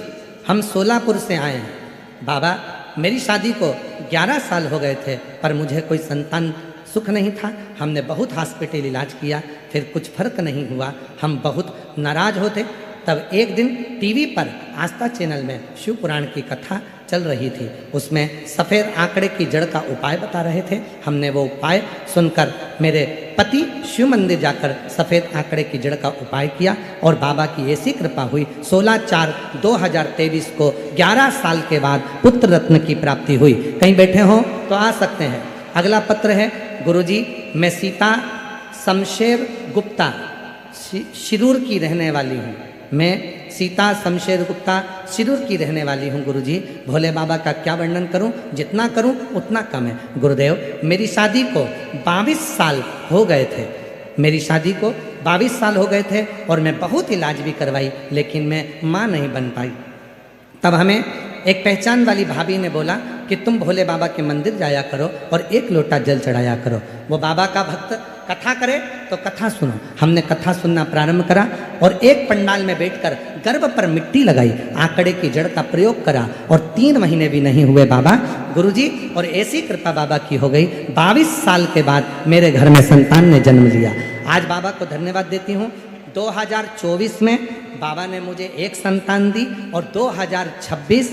हम सोलापुर से आए हैं। बाबा, मेरी शादी को 11 साल हो गए थे, पर मुझे कोई संतान सुख नहीं था। हमने बहुत हॉस्पिटल इलाज किया, फिर कुछ फर्क नहीं हुआ। हम बहुत नाराज होते। तब एक दिन टीवी पर आस्था चैनल में शिव पुराण की कथा चल रही थी। उसमें सफ़ेद आंकड़े की जड़ का उपाय बता रहे थे। हमने वो उपाय सुनकर मेरे पति शिव मंदिर जाकर सफ़ेद आंकड़े की जड़ का उपाय किया और बाबा की ऐसी कृपा हुई। 16/4/2023 को 11 साल के बाद पुत्र रत्न की प्राप्ति हुई। कहीं बैठे हों तो आ सकते हैं। अगला पत्र है, गुरुजी, मैं सीता शमशेर गुप्ता शिरूर की रहने वाली हूँ। मैं सीता शमशेर गुप्ता शिरूर की रहने वाली हूँ। गुरुजी, भोले बाबा का क्या वर्णन करूँ, जितना करूँ उतना कम है। गुरुदेव, मेरी शादी को 22 साल हो गए थे। मेरी शादी को 22 साल हो गए थे और मैं बहुत इलाज भी करवाई, लेकिन मैं माँ नहीं बन पाई। तब हमें एक पहचान वाली भाभी ने बोला कि तुम भोले बाबा के मंदिर जाया करो और 1 लोटा जल चढ़ाया करो। वो बाबा का भक्त कथा करे तो कथा सुनो। हमने कथा सुनना प्रारंभ करा और एक पंडाल में बैठकर गर्भ पर मिट्टी लगाई, आंकड़े की जड़ का प्रयोग करा और 3 महीने भी नहीं हुए बाबा, गुरुजी, और ऐसी कृपा बाबा की हो गई। 22 साल के बाद मेरे घर में संतान ने जन्म लिया। आज बाबा को धन्यवाद देती हूँ। 2024 में बाबा ने मुझे 1 संतान दी और 2026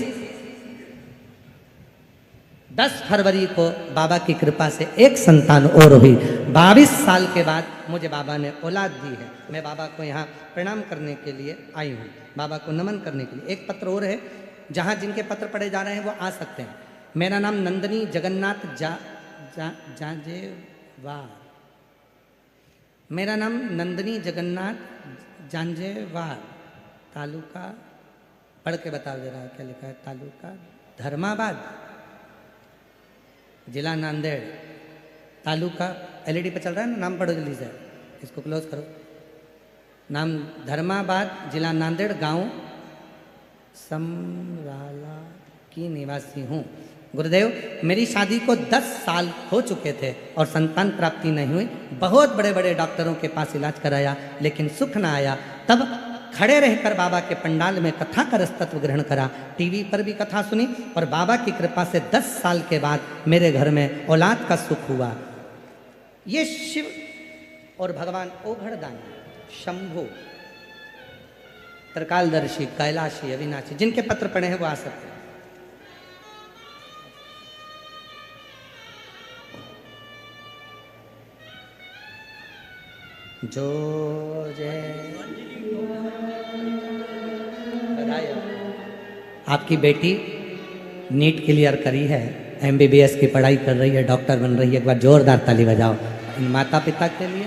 10 फरवरी को बाबा की कृपा से 1 संतान और हुई। 22 साल के बाद मुझे बाबा ने औलाद दी है। मैं बाबा को यहाँ प्रणाम करने के लिए आई हूँ, बाबा को नमन करने के लिए। एक पत्र और है, जहाँ जिनके पत्र पढ़े जा रहे हैं वो आ सकते हैं। मेरा नाम नंदनी जगन्नाथ जांजेवार। मेरा नाम नंदनी जगन्नाथ जांजेवार, तालुका, पढ़ के बताओ जरा क्या लिखा है। तालुका धर्माबाद, जिला नांदेड़, तालुका, एलईडी पे चल रहा है ना, नाम पढ़ो जल्दी से, इसको क्लोज करो। नाम धर्माबाद, जिला नांदेड़, गांव समराला की निवासी हूँ। गुरुदेव, मेरी शादी को 10 साल हो चुके थे और संतान प्राप्ति नहीं हुई। बहुत बड़े बड़े डॉक्टरों के पास इलाज कराया, लेकिन सुख ना आया। तब खड़े रहकर बाबा के पंडाल में कथा का रसतत्व ग्रहण करा, टीवी पर भी कथा सुनी और बाबा की कृपा से 10 साल के बाद मेरे घर में औलाद का सुख हुआ। ये शिव और भगवान ओघड़दानी, शंभु, त्रिकालदर्शी, कैलाशी, अविनाशी, जिनके पत्र पढ़े हैं वो आ सकते हैं। जो जय आपकी बेटी नीट क्लियर करी है, MBBS की पढ़ाई कर रही है, डॉक्टर बन रही है। एक बार जोरदार ताली बजाओ इन माता पिता के लिए।